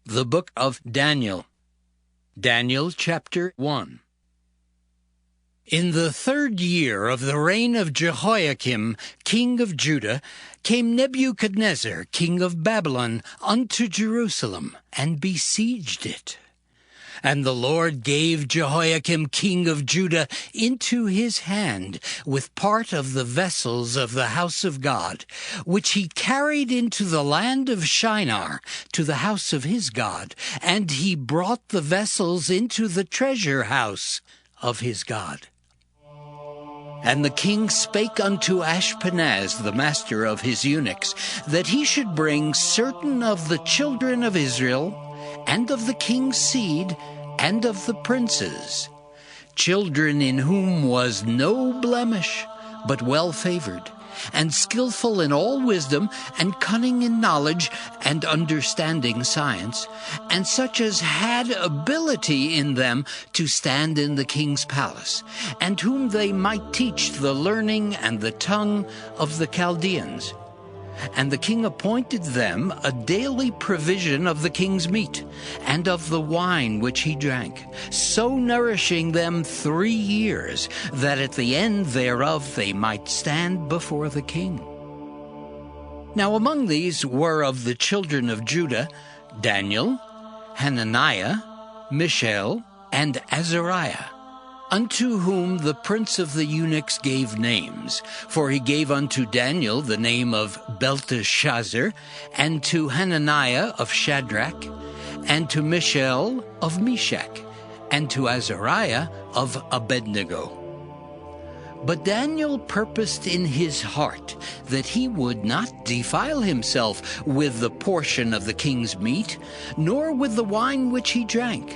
The book of Daniel. Daniel chapter 1. In the 3rd year of the reign of Jehoiakim, king of Judah, came Nebuchadnezzar, king of Babylon, unto Jerusalem, and besieged it. And the Lord gave Jehoiakim king of Judah into his hand, with part of the vessels of the house of God, which he carried into the land of Shinar, to the house of his God, and he brought the vessels into the treasure house of his God. And the king spake unto Ashpenaz, the master of his eunuchs, that he should bring certain of the children of Israel, and of the king's seed, and of the princes, children in whom was no blemish, but well-favored, and skillful in all wisdom, and cunning in knowledge, and understanding science, and such as had ability in them to stand in the king's palace, and whom they might teach the learning and the tongue of the Chaldeans. And the king appointed them a daily provision of the king's meat, and of the wine which he drank, so nourishing them 3 years, that at the end thereof they might stand before the king. Now among these were of the children of Judah Daniel, Hananiah, Mishael, and Azariah, unto whom the prince of the eunuchs gave names. For he gave unto Daniel the name of Belteshazzar, and to Hananiah of Shadrach, and to Mishael of Meshach, and to Azariah of Abednego. But Daniel purposed in his heart that he would not defile himself with the portion of the king's meat, nor with the wine which he drank.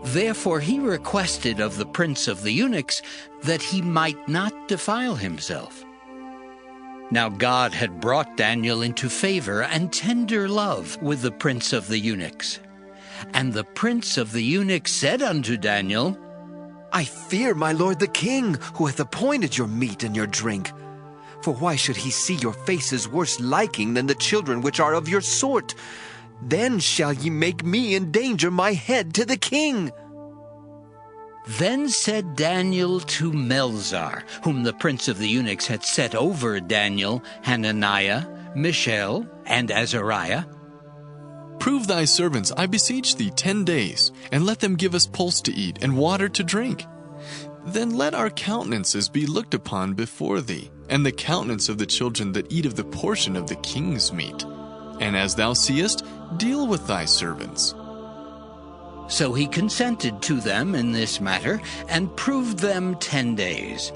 Therefore he requested of the prince of the eunuchs that he might not defile himself. Now God had brought Daniel into favor and tender love with the prince of the eunuchs. And the prince of the eunuchs said unto Daniel, I fear my lord the king, who hath appointed your meat and your drink. For why should he see your faces worse liking than the children which are of your sort? Then shall ye make me endanger my head to the king. Then said Daniel to Melzar, whom the prince of the eunuchs had set over Daniel, Hananiah, Mishael, and Azariah, Prove thy servants, I beseech thee, 10 days, and let them give us pulse to eat and water to drink. Then let our countenances be looked upon before thee, and the countenance of the children that eat of the portion of the king's meat. And as thou seest, deal with thy servants. So he consented to them in this matter, and proved them 10 days.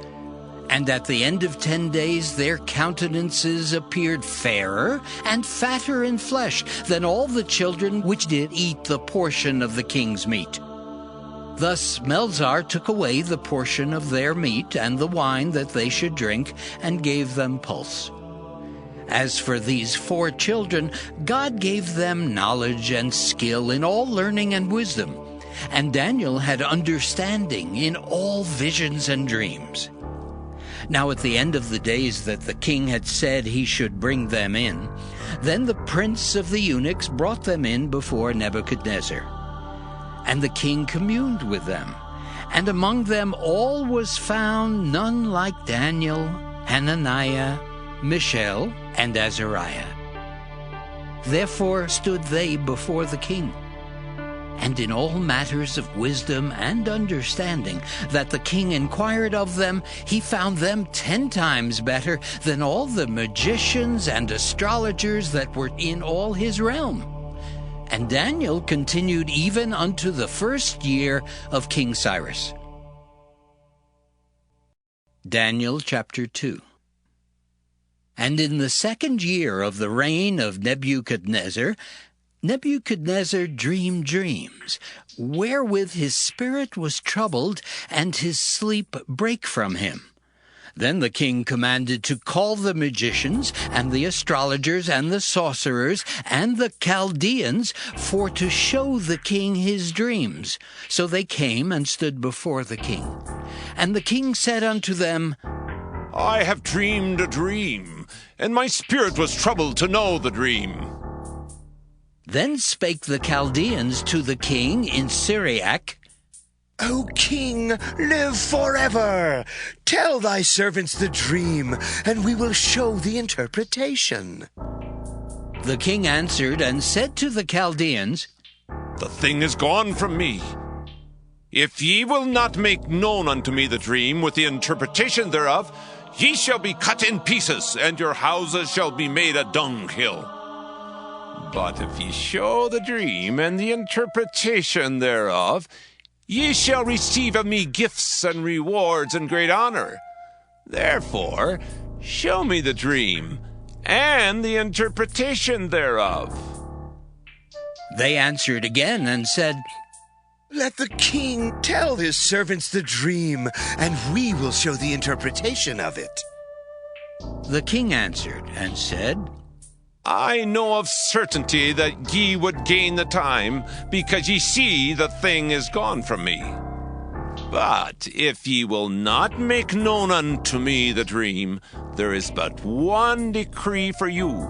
And at the end of 10 days their countenances appeared fairer and fatter in flesh than all the children which did eat the portion of the king's meat. Thus Melzar took away the portion of their meat and the wine that they should drink, and gave them pulse. As for these 4 children, God gave them knowledge and skill in all learning and wisdom, and Daniel had understanding in all visions and dreams. Now at the end of the days that the king had said he should bring them in, then the prince of the eunuchs brought them in before Nebuchadnezzar. And the king communed with them, and among them all was found none like Daniel, Hananiah, Mishael, and Azariah. Therefore stood they before the king. And in all matters of wisdom and understanding that the king inquired of them, he found them 10 times better than all the magicians and astrologers that were in all his realm. And Daniel continued even unto the 1st year of King Cyrus. Daniel chapter 2. And in the 2nd year of the reign of Nebuchadnezzar, Nebuchadnezzar dreamed dreams, wherewith his spirit was troubled, and his sleep brake from him. Then the king commanded to call the magicians, and the astrologers, and the sorcerers, and the Chaldeans, for to show the king his dreams. So they came and stood before the king. And the king said unto them, I have dreamed a dream, and my spirit was troubled to know the dream. Then spake the Chaldeans to the king in Syriac, O king, live forever! Tell thy servants the dream, and we will show the interpretation. The king answered and said to the Chaldeans, The thing is gone from me. If ye will not make known unto me the dream with the interpretation thereof, ye shall be cut in pieces, and your houses shall be made a dunghill. But if ye show the dream and the interpretation thereof, ye shall receive of me gifts and rewards and great honor. Therefore, show me the dream and the interpretation thereof. They answered again and said, Let the king tell his servants the dream, and we will show the interpretation of it. The king answered and said, I know of certainty that ye would gain the time, because ye see the thing is gone from me. But if ye will not make known unto me the dream, there is but one decree for you.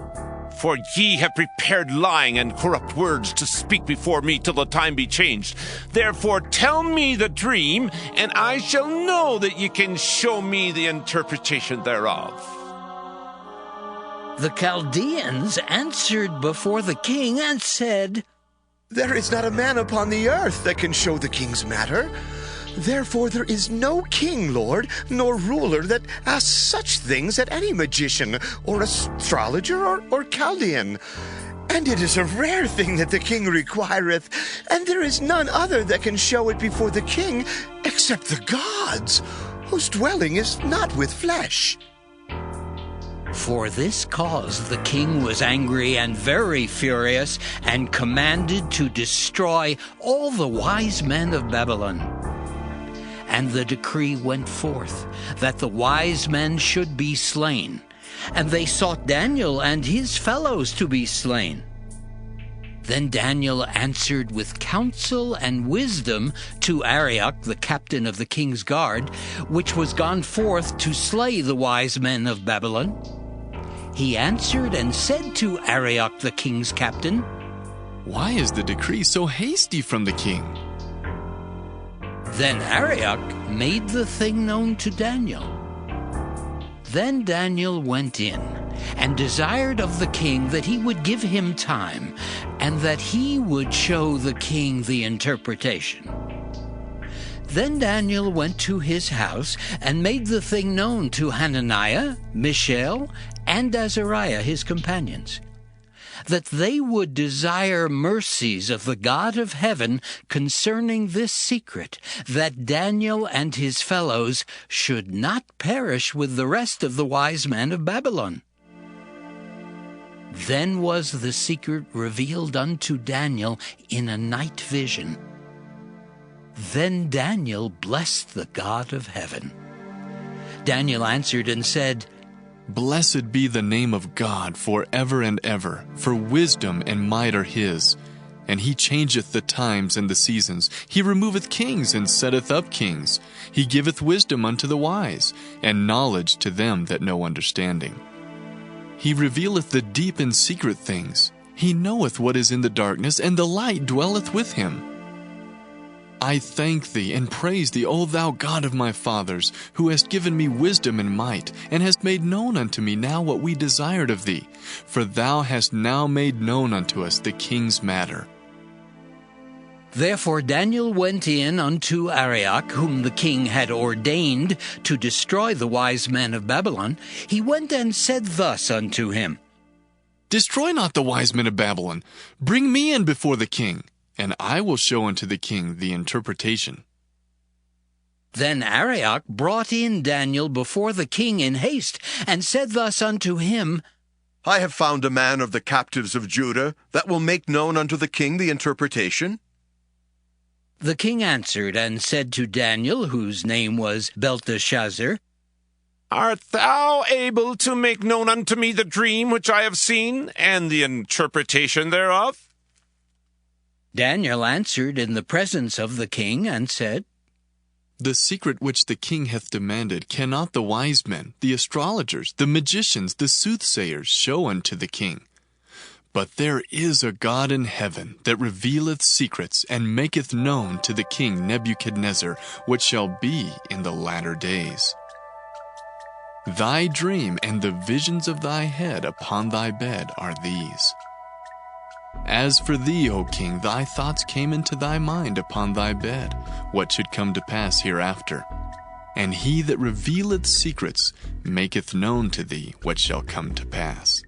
For ye have prepared lying and corrupt words to speak before me till the time be changed. Therefore tell me the dream, and I shall know that ye can show me the interpretation thereof. The Chaldeans answered before the king and said, There is not a man upon the earth that can show the king's matter. Therefore there is no king, Lord, nor ruler that asks such things at any magician, or astrologer, or Chaldean. And it is a rare thing that the king requireth, and there is none other that can show it before the king, except the gods, whose dwelling is not with flesh. For this cause the king was angry and very furious, and commanded to destroy all the wise men of Babylon. And the decree went forth that the wise men should be slain, and they sought Daniel and his fellows to be slain. Then Daniel answered with counsel and wisdom to Arioch, the captain of the king's guard, which was gone forth to slay the wise men of Babylon. He answered and said to Arioch, the king's captain, Why is the decree so hasty from the king? Then Arioch made the thing known to Daniel. Then Daniel went in and desired of the king that he would give him time, and that he would show the king the interpretation. Then Daniel went to his house and made the thing known to Hananiah, Mishael, and Azariah his companions, that they would desire mercies of the God of heaven concerning this secret, that Daniel and his fellows should not perish with the rest of the wise men of Babylon. Then was the secret revealed unto Daniel in a night vision. Then Daniel blessed the God of heaven. Daniel answered and said, Blessed be the name of God forever and ever, for wisdom and might are his. And he changeth the times and the seasons. He removeth kings and setteth up kings. He giveth wisdom unto the wise, and knowledge to them that know understanding. He revealeth the deep and secret things. He knoweth what is in the darkness, and the light dwelleth with him. I thank thee and praise thee, O thou God of my fathers, who hast given me wisdom and might, and hast made known unto me now what we desired of thee. For thou hast now made known unto us the king's matter. Therefore Daniel went in unto Arioch, whom the king had ordained to destroy the wise men of Babylon. He went and said thus unto him, Destroy not the wise men of Babylon. Bring me in before the king, and I will show unto the king the interpretation. Then Arioch brought in Daniel before the king in haste, and said thus unto him, I have found a man of the captives of Judah that will make known unto the king the interpretation. The king answered and said to Daniel, whose name was Belteshazzar, Art thou able to make known unto me the dream which I have seen, and the interpretation thereof? Daniel answered in the presence of the king and said, The secret which the king hath demanded cannot the wise men, the astrologers, the magicians, the soothsayers show unto the king. But there is a God in heaven that revealeth secrets and maketh known to the king Nebuchadnezzar what shall be in the latter days. Thy dream and the visions of thy head upon thy bed are these. As for thee, O king, thy thoughts came into thy mind upon thy bed, what should come to pass hereafter. And he that revealeth secrets maketh known to thee what shall come to pass.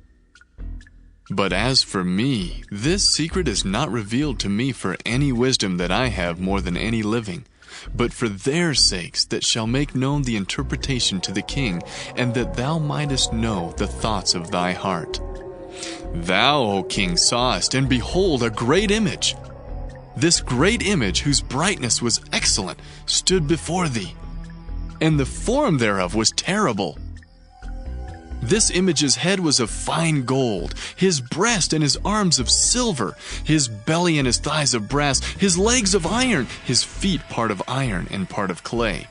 But as for me, this secret is not revealed to me for any wisdom that I have more than any living, but for their sakes that shall make known the interpretation to the king, and that thou mightest know the thoughts of thy heart. Thou, O king, sawest, and behold, a great image. This great image, whose brightness was excellent, stood before thee, and the form thereof was terrible. This image's head was of fine gold, his breast and his arms of silver, his belly and his thighs of brass, his legs of iron, his feet part of iron and part of clay.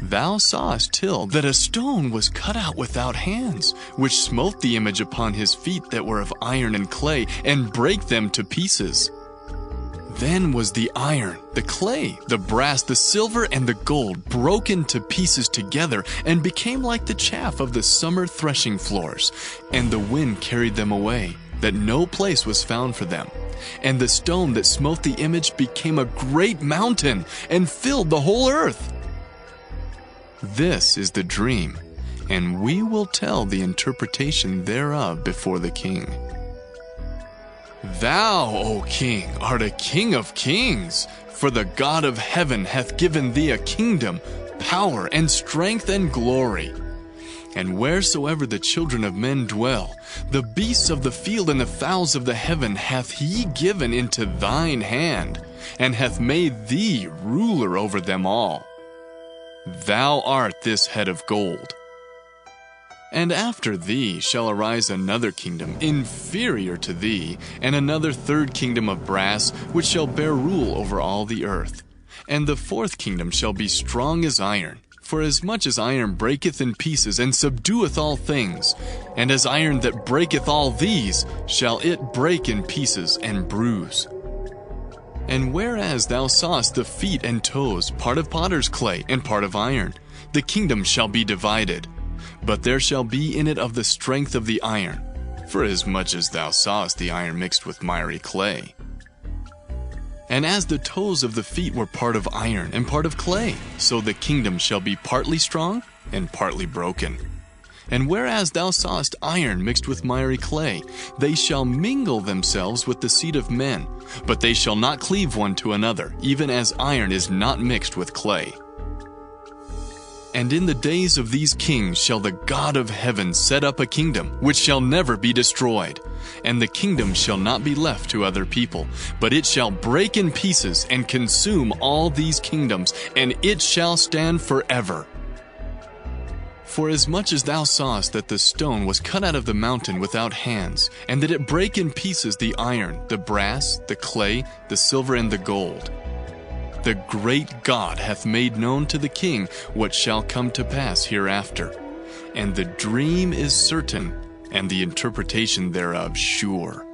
Thou sawest till that a stone was cut out without hands, which smote the image upon his feet that were of iron and clay, and brake them to pieces. Then was the iron, the clay, the brass, the silver, and the gold broken to pieces together, and became like the chaff of the summer threshing floors. And the wind carried them away, that no place was found for them. And the stone that smote the image became a great mountain, and filled the whole earth. This is the dream, and we will tell the interpretation thereof before the king. Thou, O king, art a king of kings, for the God of heaven hath given thee a kingdom, power, and strength, and glory. And wheresoever the children of men dwell, the beasts of the field and the fowls of the heaven hath he given into thine hand, and hath made thee ruler over them all. Thou art this head of gold. And after thee shall arise another kingdom inferior to thee, and another third kingdom of brass, which shall bear rule over all the earth. And the fourth kingdom shall be strong as iron, for as much as iron breaketh in pieces, and subdueth all things, and as iron that breaketh all these, shall it break in pieces and bruise. And whereas thou sawest the feet and toes, part of potter's clay, and part of iron, the kingdom shall be divided. But there shall be in it of the strength of the iron, for as much as thou sawest the iron mixed with miry clay. And as the toes of the feet were part of iron and part of clay, so the kingdom shall be partly strong and partly broken. And whereas thou sawest iron mixed with miry clay, they shall mingle themselves with the seed of men, but they shall not cleave one to another, even as iron is not mixed with clay. And in the days of these kings shall the God of heaven set up a kingdom, which shall never be destroyed. And the kingdom shall not be left to other people, but it shall break in pieces and consume all these kingdoms, and it shall stand forever. For as much as thou sawest that the stone was cut out of the mountain without hands, and that it brake in pieces the iron, the brass, the clay, the silver, and the gold, the great God hath made known to the king what shall come to pass hereafter. And the dream is certain, and the interpretation thereof sure.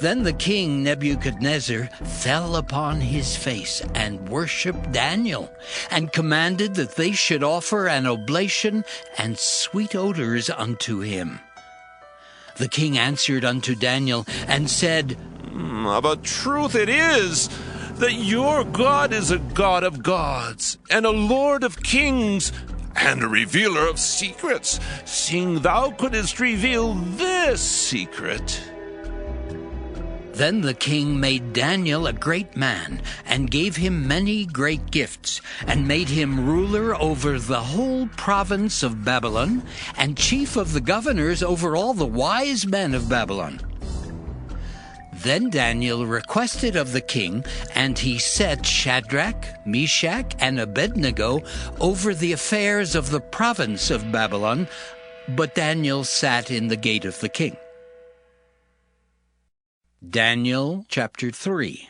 Then the king Nebuchadnezzar fell upon his face and worshipped Daniel, and commanded that they should offer an oblation and sweet odors unto him. The king answered unto Daniel and said, Of a truth it is that your God is a God of gods, and a Lord of kings, and a revealer of secrets, seeing thou couldst reveal this secret. Then the king made Daniel a great man, and gave him many great gifts, and made him ruler over the whole province of Babylon, and chief of the governors over all the wise men of Babylon. Then Daniel requested of the king, and he set Shadrach, Meshach, and Abednego over the affairs of the province of Babylon, but Daniel sat in the gate of the king. Daniel chapter 3.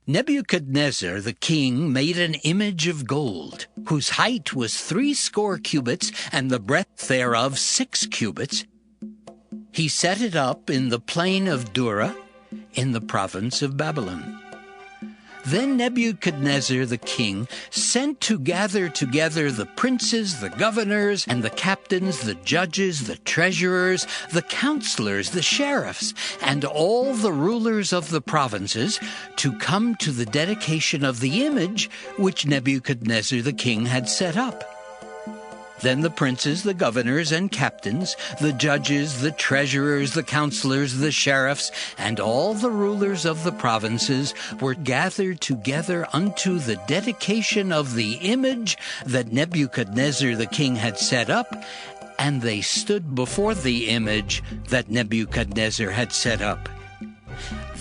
Nebuchadnezzar the king made an image of gold, whose height was 80 cubits, and the breadth thereof 6 cubits. He set it up in the plain of Dura, in the province of Babylon. Then Nebuchadnezzar the king sent to gather together the princes, the governors, and the captains, the judges, the treasurers, the counselors, the sheriffs, and all the rulers of the provinces to come to the dedication of the image which Nebuchadnezzar the king had set up. Then the princes, the governors, and captains, the judges, the treasurers, the counselors, the sheriffs, and all the rulers of the provinces were gathered together unto the dedication of the image that Nebuchadnezzar the king had set up, and they stood before the image that Nebuchadnezzar had set up.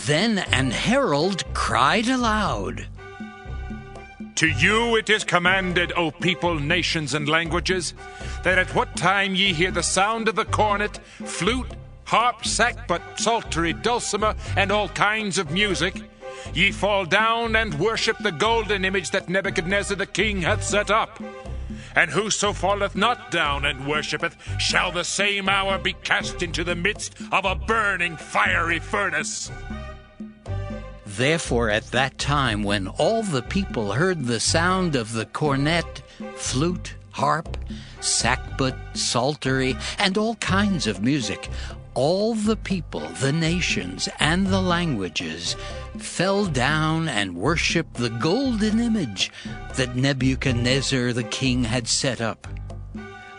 Then an herald cried aloud, To you it is commanded, O people, nations, and languages, that at what time ye hear the sound of the cornet, flute, harp, sackbut, psaltery, dulcimer, and all kinds of music, ye fall down and worship the golden image that Nebuchadnezzar the king hath set up. And whoso falleth not down and worshipeth shall the same hour be cast into the midst of a burning fiery furnace. Therefore at that time, when all the people heard the sound of the cornet, flute, harp, sackbut, psaltery, and all kinds of music, all the people, the nations, and the languages fell down and worshipped the golden image that Nebuchadnezzar the king had set up.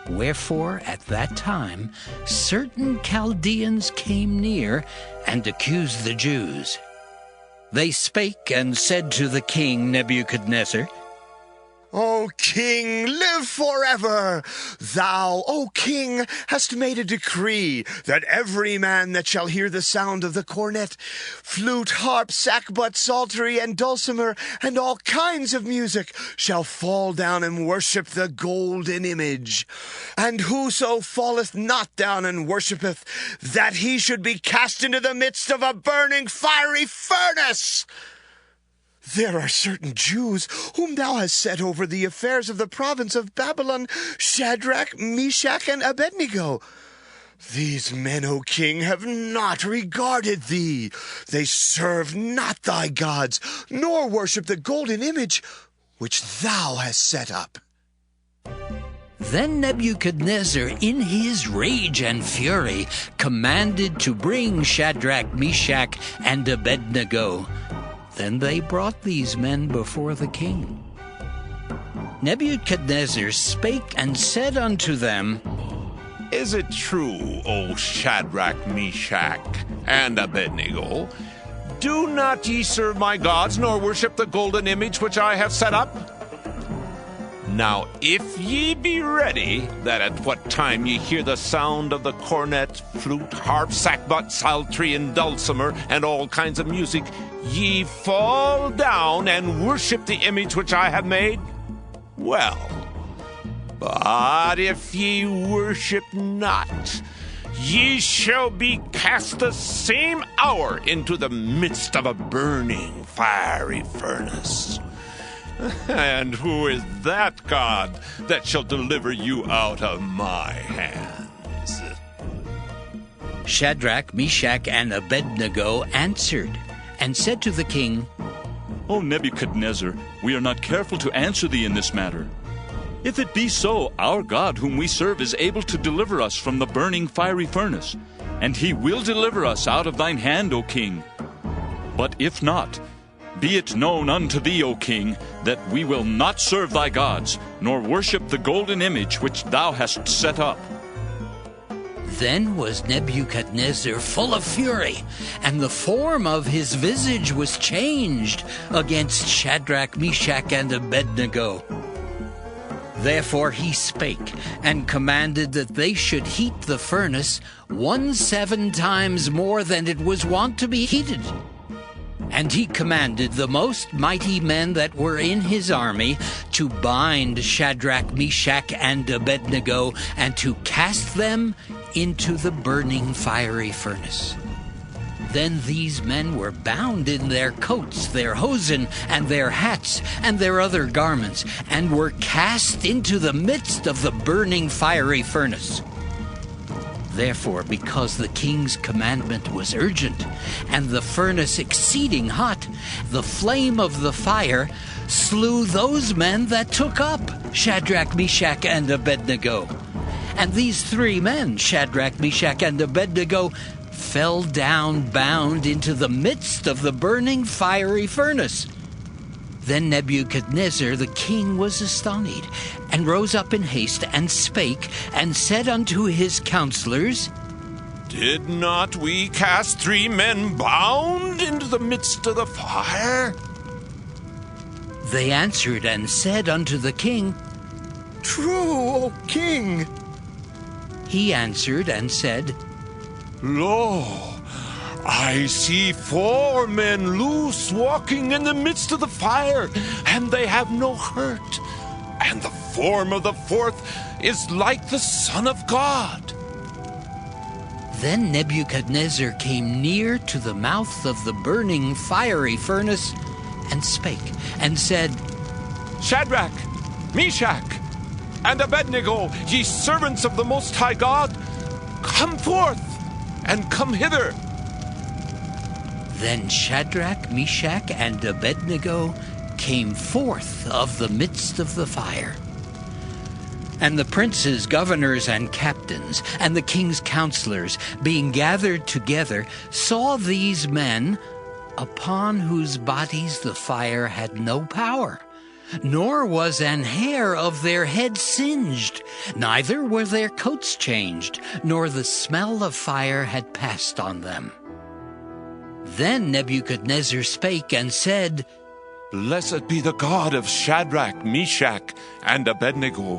Wherefore at that time certain Chaldeans came near and accused the Jews. They spake and said to the king Nebuchadnezzar, O king, live forever! Thou, O king, hast made a decree that every man that shall hear the sound of the cornet, flute, harp, sackbut, psaltery, and dulcimer, and all kinds of music, shall fall down and worship the golden image. And whoso falleth not down and worshipeth, that he should be cast into the midst of a burning fiery furnace. There are certain Jews whom thou hast set over the affairs of the province of Babylon, Shadrach, Meshach, and Abednego. These men, O king, have not regarded thee. They serve not thy gods, nor worship the golden image which thou hast set up. Then Nebuchadnezzar, in his rage and fury, commanded to bring Shadrach, Meshach, and Abednego. Then they brought these men before the king. Nebuchadnezzar spake and said unto them, Is it true, O Shadrach, Meshach, and Abednego? Do not ye serve my gods, nor worship the golden image which I have set up? Now if ye be ready, that at what time ye hear the sound of the cornet, flute, harp, sackbut, psaltery, and dulcimer, and all kinds of music, ye fall down and worship the image which I have made, well. But if ye worship not, ye shall be cast the same hour into the midst of a burning fiery furnace. And who is that God that shall deliver you out of my hands? Shadrach, Meshach, and Abednego answered and said to the king, O Nebuchadnezzar, we are not careful to answer thee in this matter. If it be so, our God whom we serve is able to deliver us from the burning fiery furnace, and he will deliver us out of thine hand, O king. But if not, be it known unto thee, O king, that we will not serve thy gods, nor worship the golden image which thou hast set up. Then was Nebuchadnezzar full of fury, and the form of his visage was changed against Shadrach, Meshach, and Abednego. Therefore he spake, and commanded that they should heat the furnace 17 times more than it was wont to be heated. And he commanded the most mighty men that were in his army to bind Shadrach, Meshach, and Abednego, and to cast them into the burning fiery furnace. Then these men were bound in their coats, their hosen, and their hats, and their other garments, and were cast into the midst of the burning fiery furnace. Therefore, because the king's commandment was urgent, and the furnace exceeding hot, the flame of the fire slew those men that took up Shadrach, Meshach, and Abednego. And these 3 men, Shadrach, Meshach, and Abednego, fell down bound into the midst of the burning fiery furnace. Then Nebuchadnezzar the king was astonied, and rose up in haste, and spake, and said unto his counselors, Did not we cast 3 men bound into the midst of the fire? They answered and said unto the king, True, O king. He answered and said, Lo, I see 4 men loose walking in the midst of the fire, and they have no hurt. And the form of the 4th is like the Son of God. Then Nebuchadnezzar came near to the mouth of the burning fiery furnace, and spake, and said, Shadrach, Meshach, and Abednego, ye servants of the Most High God, come forth, and come hither. Then Shadrach, Meshach, and Abednego came forth of the midst of the fire. And the princes, governors, and captains, and the king's counselors, being gathered together, saw these men, upon whose bodies the fire had no power, nor was an hair of their head singed, neither were their coats changed, nor the smell of fire had passed on them. Then Nebuchadnezzar spake and said, Blessed be the God of Shadrach, Meshach, and Abednego,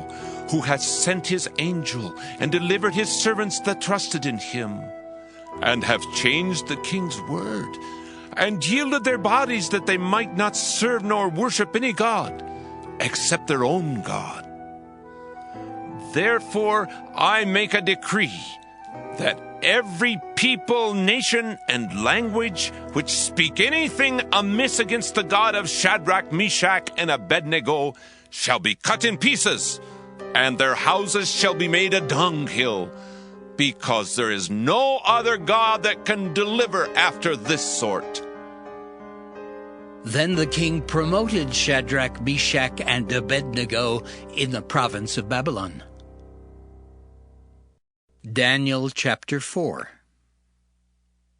who hath sent his angel and delivered his servants that trusted in him, and have changed the king's word, and yielded their bodies that they might not serve nor worship any god, except their own God. Therefore I make a decree that every people, nation, and language which speak anything amiss against the God of Shadrach, Meshach, and Abednego shall be cut in pieces, and their houses shall be made a dunghill, because there is no other God that can deliver after this sort. Then the king promoted Shadrach, Meshach, and Abednego in the province of Babylon. Daniel chapter 4.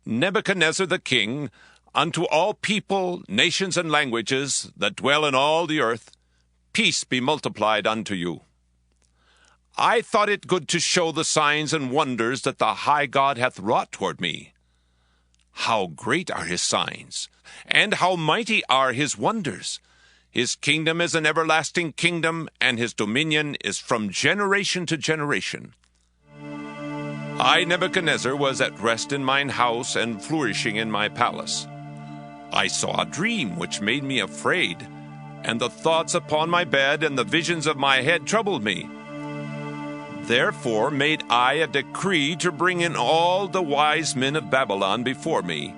Nebuchadnezzar the king, unto all people, nations, and languages that dwell in all the earth, peace be multiplied unto you. I thought it good to show the signs and wonders that the high God hath wrought toward me. How great are his signs, and how mighty are his wonders! His kingdom is an everlasting kingdom, and his dominion is from generation to generation. I, Nebuchadnezzar, was at rest in mine house and flourishing in my palace. I saw a dream which made me afraid, and the thoughts upon my bed and the visions of my head troubled me. Therefore made I a decree to bring in all the wise men of Babylon before me,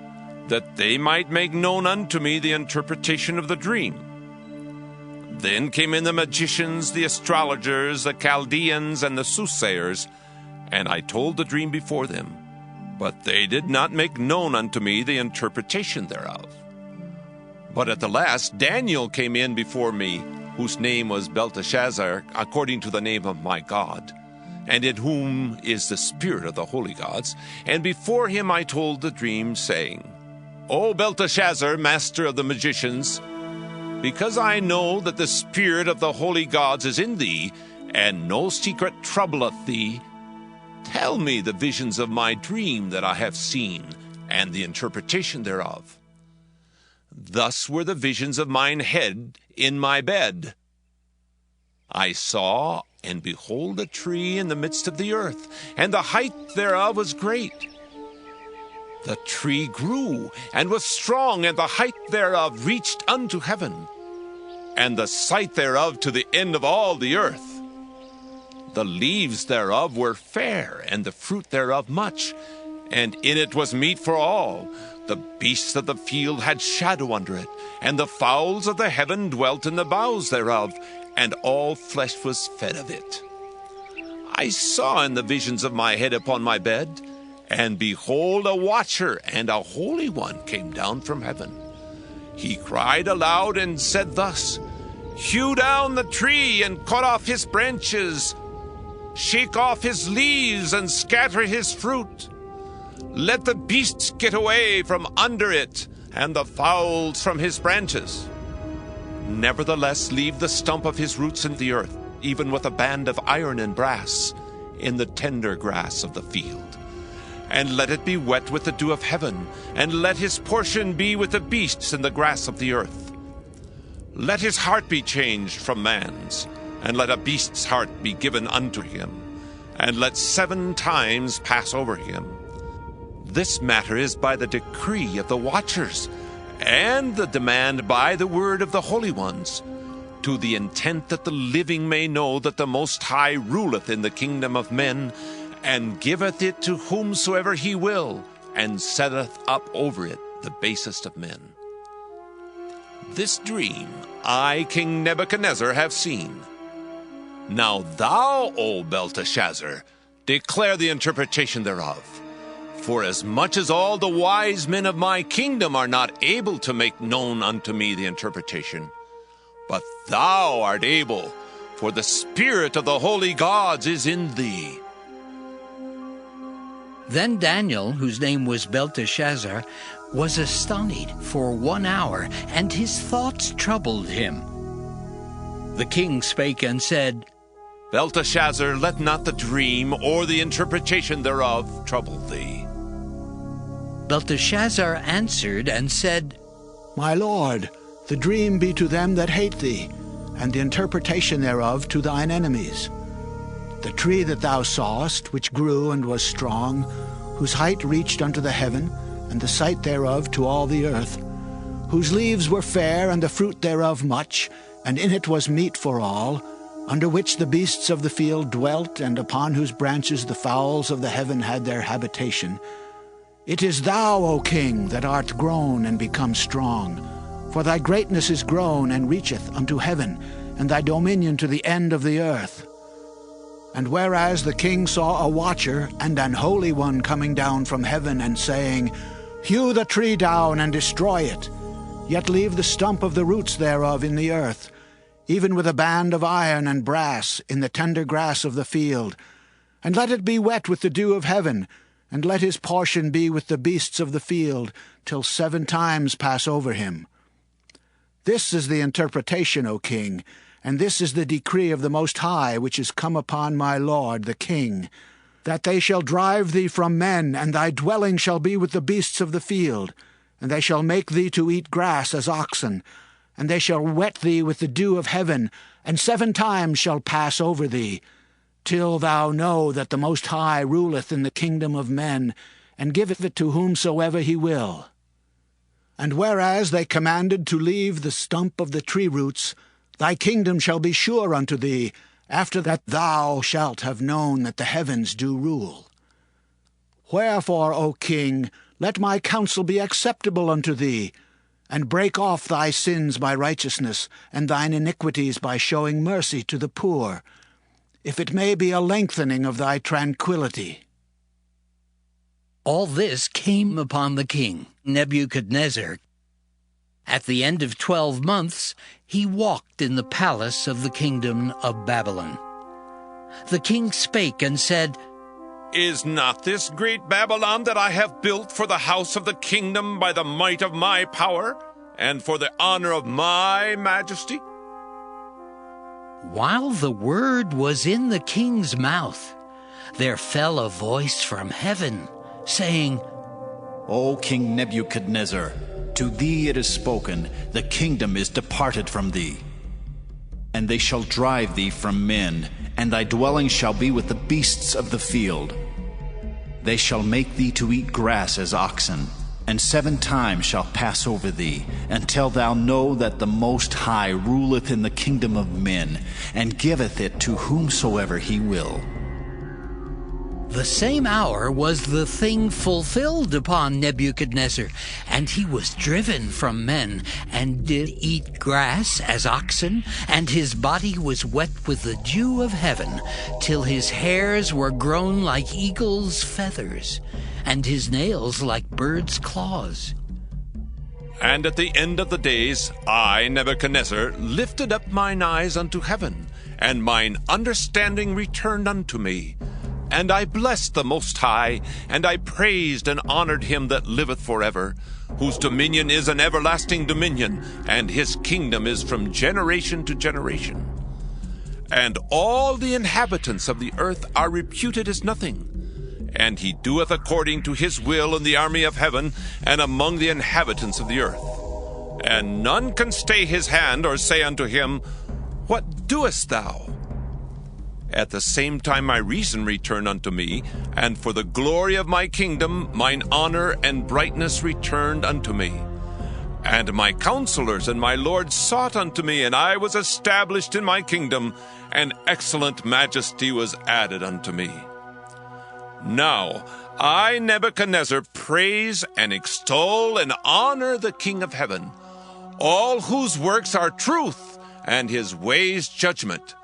that they might make known unto me the interpretation of the dream. Then came in the magicians, the astrologers, the Chaldeans, and the soothsayers, and I told the dream before them, but they did not make known unto me the interpretation thereof. But at the last Daniel came in before me, whose name was Belteshazzar, according to the name of my God, and in whom is the spirit of the holy gods. And before him I told the dream, saying, O Belteshazzar, master of the magicians, because I know that the spirit of the holy gods is in thee, and no secret troubleth thee, tell me the visions of my dream that I have seen, and the interpretation thereof. Thus were the visions of mine head in my bed. I saw, and behold, a tree in the midst of the earth, and the height thereof was great. The tree grew, and was strong, and the height thereof reached unto heaven, and the sight thereof to the end of all the earth. The leaves thereof were fair, and the fruit thereof much, and in it was meat for all. The beasts of the field had shadow under it, and the fowls of the heaven dwelt in the boughs thereof, and all flesh was fed of it. I saw in the visions of my head upon my bed, and behold, a watcher and a holy one came down from heaven. He cried aloud and said thus, Hew down the tree and cut off his branches, shake off his leaves and scatter his fruit. Let the beasts get away from under it, and the fowls from his branches. Nevertheless, leave the stump of his roots in the earth, even with a band of iron and brass, in the tender grass of the field. And let it be wet with the dew of heaven, and let his portion be with the beasts in the grass of the earth. Let his heart be changed from man's, and let a beast's heart be given unto him, and let 7 times pass over him. This matter is by the decree of the watchers, and the demand by the word of the holy ones, to the intent that the living may know that the Most High ruleth in the kingdom of men, and giveth it to whomsoever he will, and setteth up over it the basest of men. This dream I, King Nebuchadnezzar, have seen. Now thou, O Belteshazzar, declare the interpretation thereof. For as much as all the wise men of my kingdom are not able to make known unto me the interpretation, but thou art able, for the spirit of the holy gods is in thee. Then Daniel, whose name was Belteshazzar, was astonished for 1 hour, and his thoughts troubled him. The king spake and said, Belteshazzar, let not the dream or the interpretation thereof trouble thee. Belteshazzar answered and said, My lord, the dream be to them that hate thee, and the interpretation thereof to thine enemies. The tree that thou sawest, which grew and was strong, whose height reached unto the heaven, and the sight thereof to all the earth, whose leaves were fair, and the fruit thereof much, and in it was meat for all, under which the beasts of the field dwelt, and upon whose branches the fowls of the heaven had their habitation. It is thou, O king, that art grown and become strong. For thy greatness is grown and reacheth unto heaven, and thy dominion to the end of the earth. And whereas the king saw a watcher and an holy one coming down from heaven, and saying, Hew the tree down and destroy it, yet leave the stump of the roots thereof in the earth, even with a band of iron and brass in the tender grass of the field, and let it be wet with the dew of heaven, and let his portion be with the beasts of the field, till 7 times pass over him. This is the interpretation, O king, and this is the decree of the Most High, which is come upon my lord the king, that they shall drive thee from men, and thy dwelling shall be with the beasts of the field, and they shall make thee to eat grass as oxen, and they shall wet thee with the dew of heaven, and 7 times shall pass over thee, till thou know that the Most High ruleth in the kingdom of men, and giveth it to whomsoever he will. And whereas they commanded to leave the stump of the tree roots, thy kingdom shall be sure unto thee, after that thou shalt have known that the heavens do rule. Wherefore, O king, let my counsel be acceptable unto thee, and break off thy sins by righteousness, and thine iniquities by showing mercy to the poor, if it may be a lengthening of thy tranquillity. All this came upon the king Nebuchadnezzar. At the end of 12 months, he walked in the palace of the kingdom of Babylon. The king spake and said, Is not this great Babylon that I have built for the house of the kingdom by the might of my power, and for the honor of my majesty? While the word was in the king's mouth, there fell a voice from heaven, saying, O King Nebuchadnezzar, to thee it is spoken, the kingdom is departed from thee. And they shall drive thee from men, and thy dwelling shall be with the beasts of the field. They shall make thee to eat grass as oxen, and 7 times shall pass over thee, until thou know that the Most High ruleth in the kingdom of men, and giveth it to whomsoever he will. The same hour was the thing fulfilled upon Nebuchadnezzar, and he was driven from men, and did eat grass as oxen, and his body was wet with the dew of heaven, till his hairs were grown like eagle's feathers, and his nails like birds' claws. And at the end of the days, I, Nebuchadnezzar, lifted up mine eyes unto heaven, and mine understanding returned unto me. And I blessed the Most High, and I praised and honored him that liveth forever, whose dominion is an everlasting dominion, and his kingdom is from generation to generation. And all the inhabitants of the earth are reputed as nothing. And he doeth according to his will in the army of heaven, and among the inhabitants of the earth. And none can stay his hand, or say unto him, What doest thou? At the same time my reason returned unto me, and for the glory of my kingdom mine honor and brightness returned unto me. And my counselors and my lords sought unto me, and I was established in my kingdom, and excellent majesty was added unto me. Now I, Nebuchadnezzar, praise and extol and honor the King of heaven, all whose works are truth, and his ways judgment.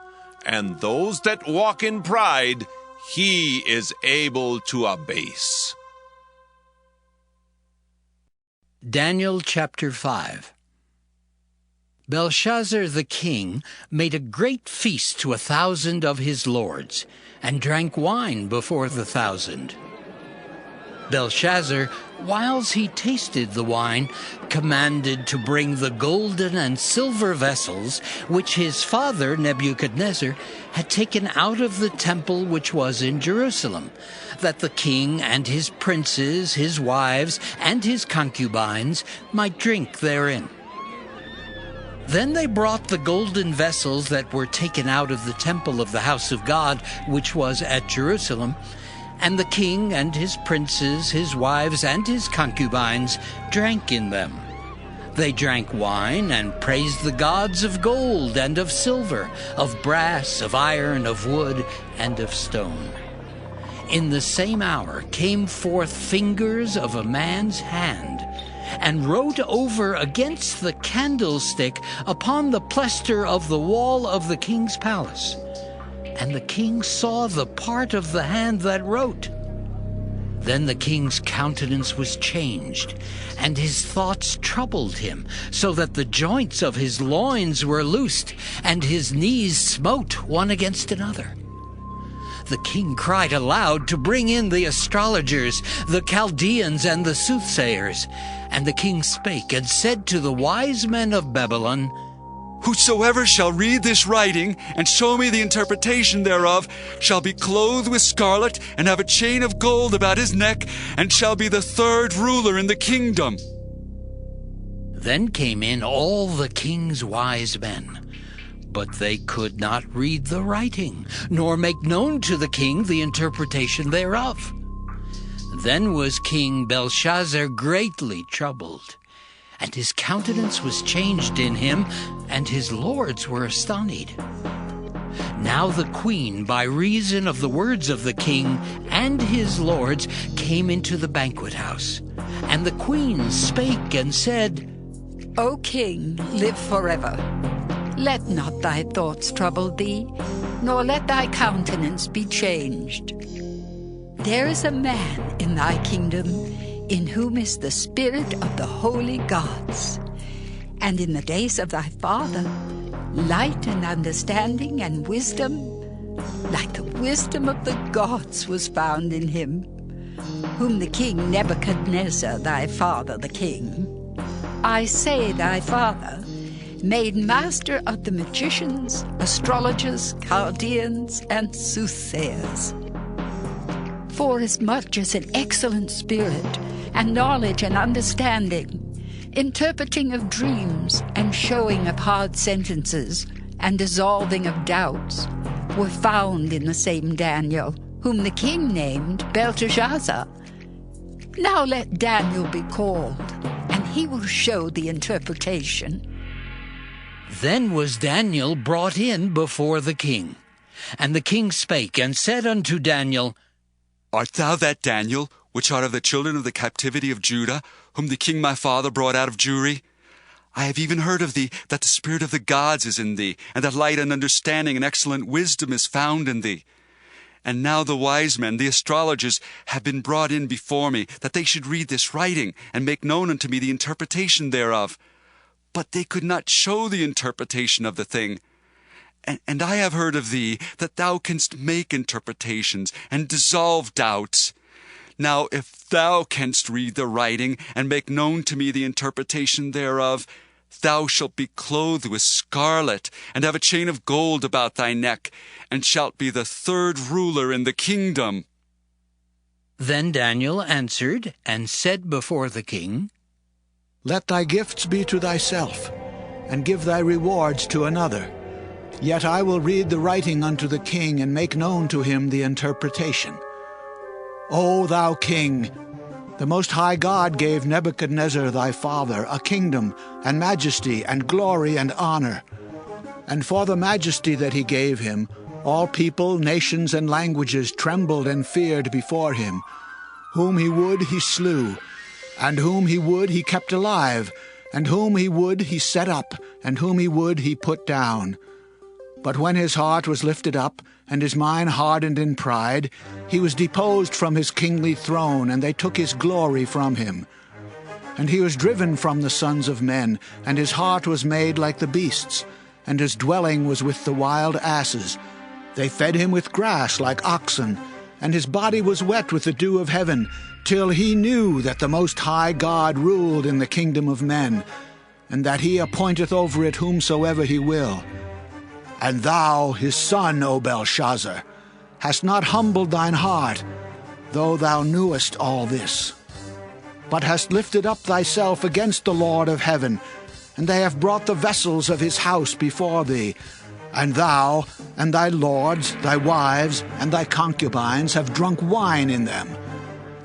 And those that walk in pride, he is able to abase. Daniel chapter 5. Belshazzar the king made a great feast to 1,000 of his lords, and drank wine before the 1,000. Belshazzar, whiles he tasted the wine, commanded to bring the golden and silver vessels which his father Nebuchadnezzar had taken out of the temple which was in Jerusalem, that the king and his princes, his wives, and his concubines might drink therein. Then they brought the golden vessels that were taken out of the temple of the house of God, which was at Jerusalem, and the king and his princes, his wives, and his concubines drank in them. They drank wine and praised the gods of gold and of silver, of brass, of iron, of wood, and of stone. In the same hour came forth fingers of a man's hand, and wrote over against the candlestick upon the plaister of the wall of the king's palace. And the king saw the part of the hand that wrote. Then the king's countenance was changed, and his thoughts troubled him, so that the joints of his loins were loosed, and his knees smote one against another. The king cried aloud to bring in the astrologers, the Chaldeans, and the soothsayers. And the king spake and said to the wise men of Babylon, Whosoever shall read this writing, and show me the interpretation thereof, shall be clothed with scarlet, and have a chain of gold about his neck, and shall be the third ruler in the kingdom. Then came in all the king's wise men, but they could not read the writing, nor make known to the king the interpretation thereof. Then was King Belshazzar greatly troubled, and his countenance was changed in him, and his lords were astonied. Now the queen, by reason of the words of the king and his lords, came into the banquet house. And the queen spake and said, O king, live forever. Let not thy thoughts trouble thee, nor let thy countenance be changed. There is a man in thy kingdom, in whom is the spirit of the holy gods. And in the days of thy father, light and understanding and wisdom, like the wisdom of the gods, was found in him, whom the king Nebuchadnezzar, thy father, the king, I say thy father, made master of the magicians, astrologers, Chaldeans, and soothsayers. Forasmuch as an excellent spirit, and knowledge and understanding, interpreting of dreams, and showing of hard sentences, and dissolving of doubts, were found in the same Daniel, whom the king named Belteshazzar. Now let Daniel be called, and he will show the interpretation. Then was Daniel brought in before the king. And the king spake and said unto Daniel, Art thou that Daniel, which art of the children of the captivity of Judah, whom the king my father brought out of Jewry? I have even heard of thee, that the spirit of the gods is in thee, and that light and understanding and excellent wisdom is found in thee. And now the wise men, the astrologers, have been brought in before me, that they should read this writing, and make known unto me the interpretation thereof. But they could not show the interpretation of the thing. And I have heard of thee, that thou canst make interpretations, and dissolve doubts. Now if thou canst read the writing, and make known to me the interpretation thereof, thou shalt be clothed with scarlet, and have a chain of gold about thy neck, and shalt be the third ruler in the kingdom. Then Daniel answered and said before the king, Let thy gifts be to thyself, and give thy rewards to another. Yet I will read the writing unto the king, and make known to him the interpretation. O thou king, the Most High God gave Nebuchadnezzar thy father a kingdom, and majesty, and glory, and honor. And for the majesty that he gave him, all people, nations, and languages trembled and feared before him. Whom he would he slew, and whom he would he kept alive, and whom he would he set up, and whom he would he put down. But when his heart was lifted up, and his mind hardened in pride, he was deposed from his kingly throne, and they took his glory from him. And he was driven from the sons of men, and his heart was made like the beasts, and his dwelling was with the wild asses. They fed him with grass like oxen, and his body was wet with the dew of heaven, till he knew that the Most High God ruled in the kingdom of men, and that he appointeth over it whomsoever he will. And thou, his son, O Belshazzar, hast not humbled thine heart, though thou knewest all this, but hast lifted up thyself against the Lord of heaven, and they have brought the vessels of his house before thee. And thou, and thy lords, thy wives, and thy concubines have drunk wine in them.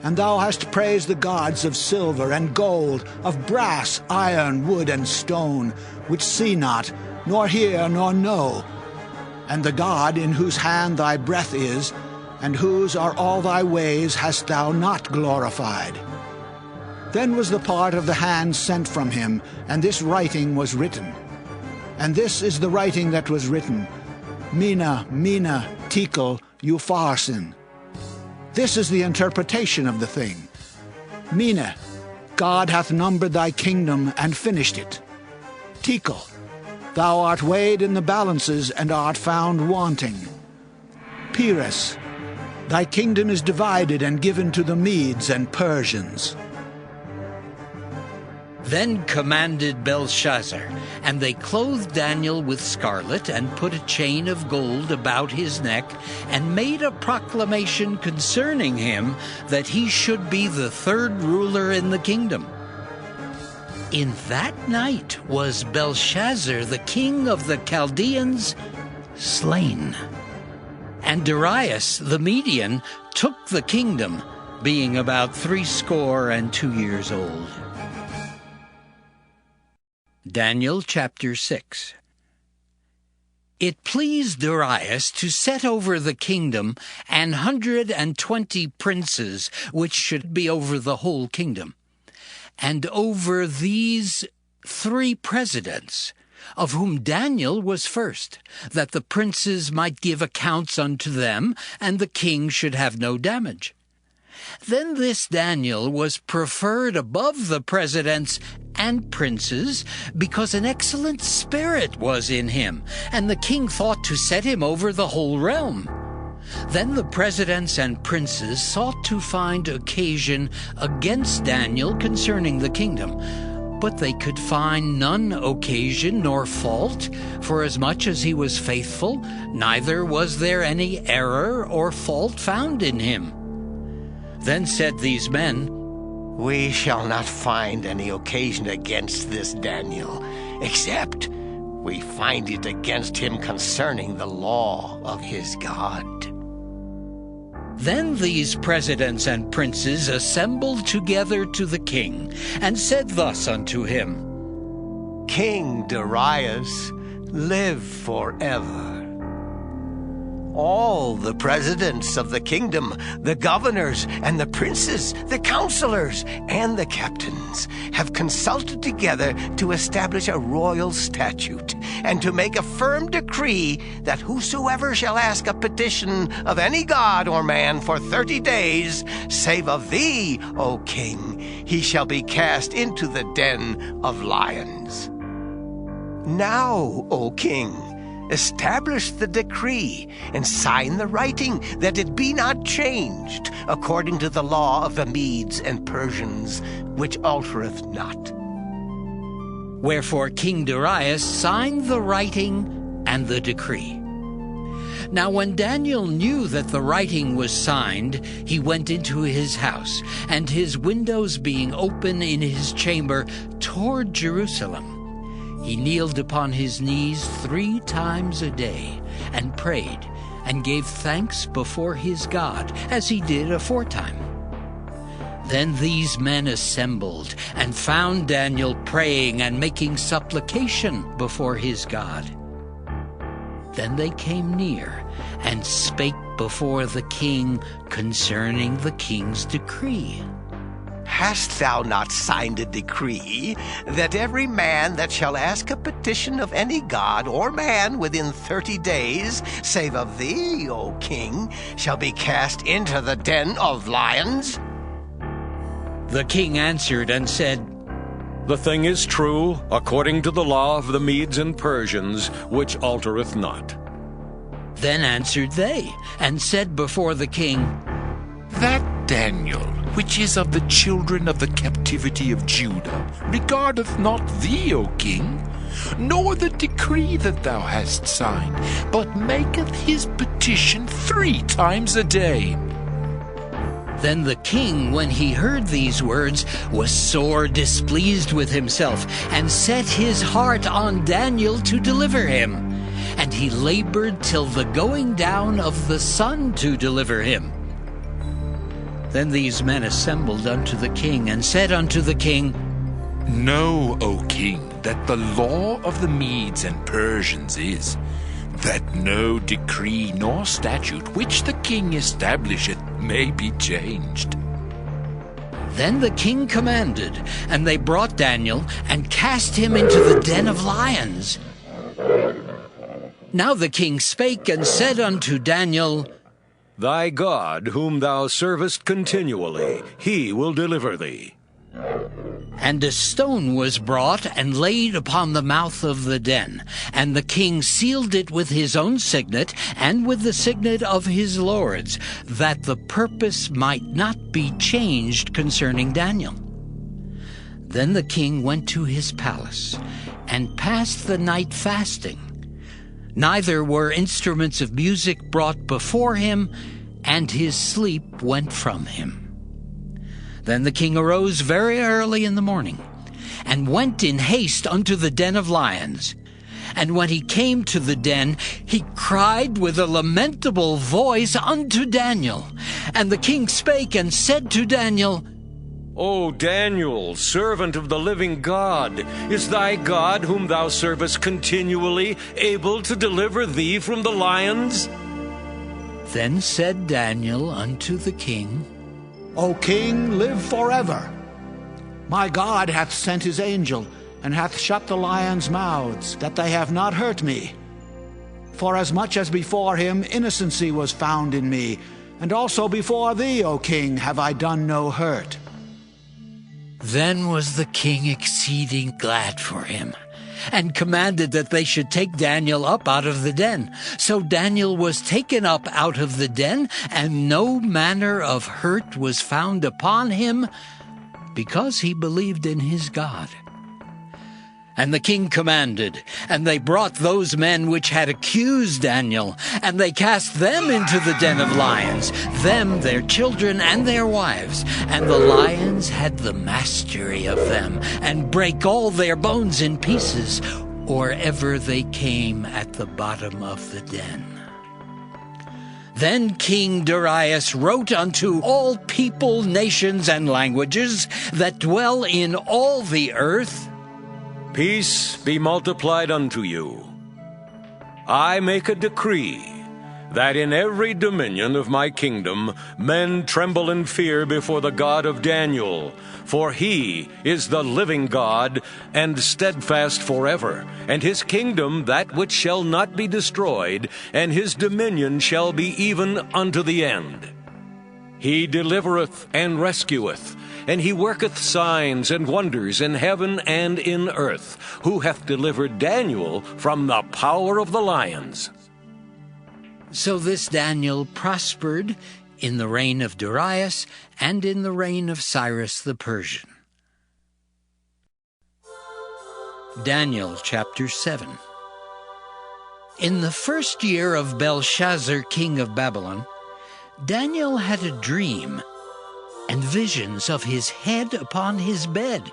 And thou hast praised the gods of silver and gold, of brass, iron, wood, and stone, which see not, nor hear, nor know. And the God in whose hand thy breath is, and whose are all thy ways, hast thou not glorified. Then was the part of the hand sent from him, and this writing was written. And this is the writing that was written, Mina, Mina, Tekel, Upharsin. This is the interpretation of the thing. Mina, God hath numbered thy kingdom and finished it. Tekel, thou art weighed in the balances and art found wanting. Peres, thy kingdom is divided and given to the Medes and Persians. Then commanded Belshazzar, and they clothed Daniel with scarlet, and put a chain of gold about his neck, and made a proclamation concerning him, that he should be the third ruler in the kingdom. In that night was Belshazzar, the king of the Chaldeans, slain. And Darius the Median took the kingdom, being about 62 years old. Daniel chapter 6. It pleased Darius to set over the kingdom 120 princes, which should be over the whole kingdom, and over these 3 presidents, of whom Daniel was first, that the princes might give accounts unto them, and the king should have no damage. Then this Daniel was preferred above the presidents and princes, because an excellent spirit was in him, and the king thought to set him over the whole realm. Then the presidents and princes sought to find occasion against Daniel concerning the kingdom, but they could find none occasion nor fault, forasmuch as he was faithful, neither was there any error or fault found in him. Then said these men, We shall not find any occasion against this Daniel, except we find it against him concerning the law of his God. Then these presidents and princes assembled together to the king, and said thus unto him, King Darius, live forever. All the presidents of the kingdom, the governors and the princes, the counselors and the captains have consulted together to establish a royal statute and to make a firm decree that whosoever shall ask a petition of any god or man for 30 days, save of thee, O king, he shall be cast into the den of lions. Now, O king, establish the decree and sign the writing that it be not changed according to the law of the Medes and Persians, which altereth not. Wherefore King Darius signed the writing and the decree. Now when Daniel knew that the writing was signed, he went into his house, and his windows being open in his chamber toward Jerusalem, he kneeled upon his knees 3 times a day, and prayed, and gave thanks before his God, as he did aforetime. Then these men assembled, and found Daniel praying and making supplication before his God. Then they came near, and spake before the king concerning the king's decree. Hast thou not signed a decree that every man that shall ask a petition of any god or man within 30 days, save of thee, O king, shall be cast into the den of lions? The king answered and said, The thing is true, according to the law of the Medes and Persians, which altereth not. Then answered they, and said before the king, That Daniel, which is of the children of the captivity of Judah, regardeth not thee, O king, nor the decree that thou hast signed, but maketh his petition 3 times a day. Then the king, when he heard these words, was sore displeased with himself, and set his heart on Daniel to deliver him. And he labored till the going down of the sun to deliver him. Then these men assembled unto the king, and said unto the king, Know, O king, that the law of the Medes and Persians is, that no decree nor statute which the king establisheth may be changed. Then the king commanded, and they brought Daniel, and cast him into the den of lions. Now the king spake and said unto Daniel, Thy God, whom thou servest continually, he will deliver thee. And a stone was brought and laid upon the mouth of the den, and the king sealed it with his own signet and with the signet of his lords, that the purpose might not be changed concerning Daniel. Then the king went to his palace, and passed the night fasting. Neither were instruments of music brought before him, and his sleep went from him. Then the king arose very early in the morning, and went in haste unto the den of lions. And when he came to the den, he cried with a lamentable voice unto Daniel. And the king spake and said to Daniel, O Daniel, servant of the living God, is thy God, whom thou servest continually, able to deliver thee from the lions? Then said Daniel unto the king, O king, live forever. My God hath sent his angel, and hath shut the lions' mouths, that they have not hurt me. For as much as before him innocency was found in me, and also before thee, O king, have I done no hurt. Then was the king exceeding glad for him, and commanded that they should take Daniel up out of the den. So Daniel was taken up out of the den, and no manner of hurt was found upon him, because he believed in his God. And the king commanded, and they brought those men which had accused Daniel, and they cast them into the den of lions, them, their children, and their wives. And the lions had the mastery of them, and brake all their bones in pieces, or ever they came at the bottom of the den. Then King Darius wrote unto all people, nations, and languages that dwell in all the earth, Peace be multiplied unto you. I make a decree that in every dominion of my kingdom men tremble in fear before the God of Daniel. For he is the living God, and steadfast forever, and his kingdom that which shall not be destroyed, and his dominion shall be even unto the end. He delivereth and rescueth, and he worketh signs and wonders in heaven and in earth, who hath delivered Daniel from the power of the lions. So this Daniel prospered in the reign of Darius and in the reign of Cyrus the Persian. Daniel chapter 7. In the first year of Belshazzar king of Babylon, Daniel had a dream and visions of his head upon his bed.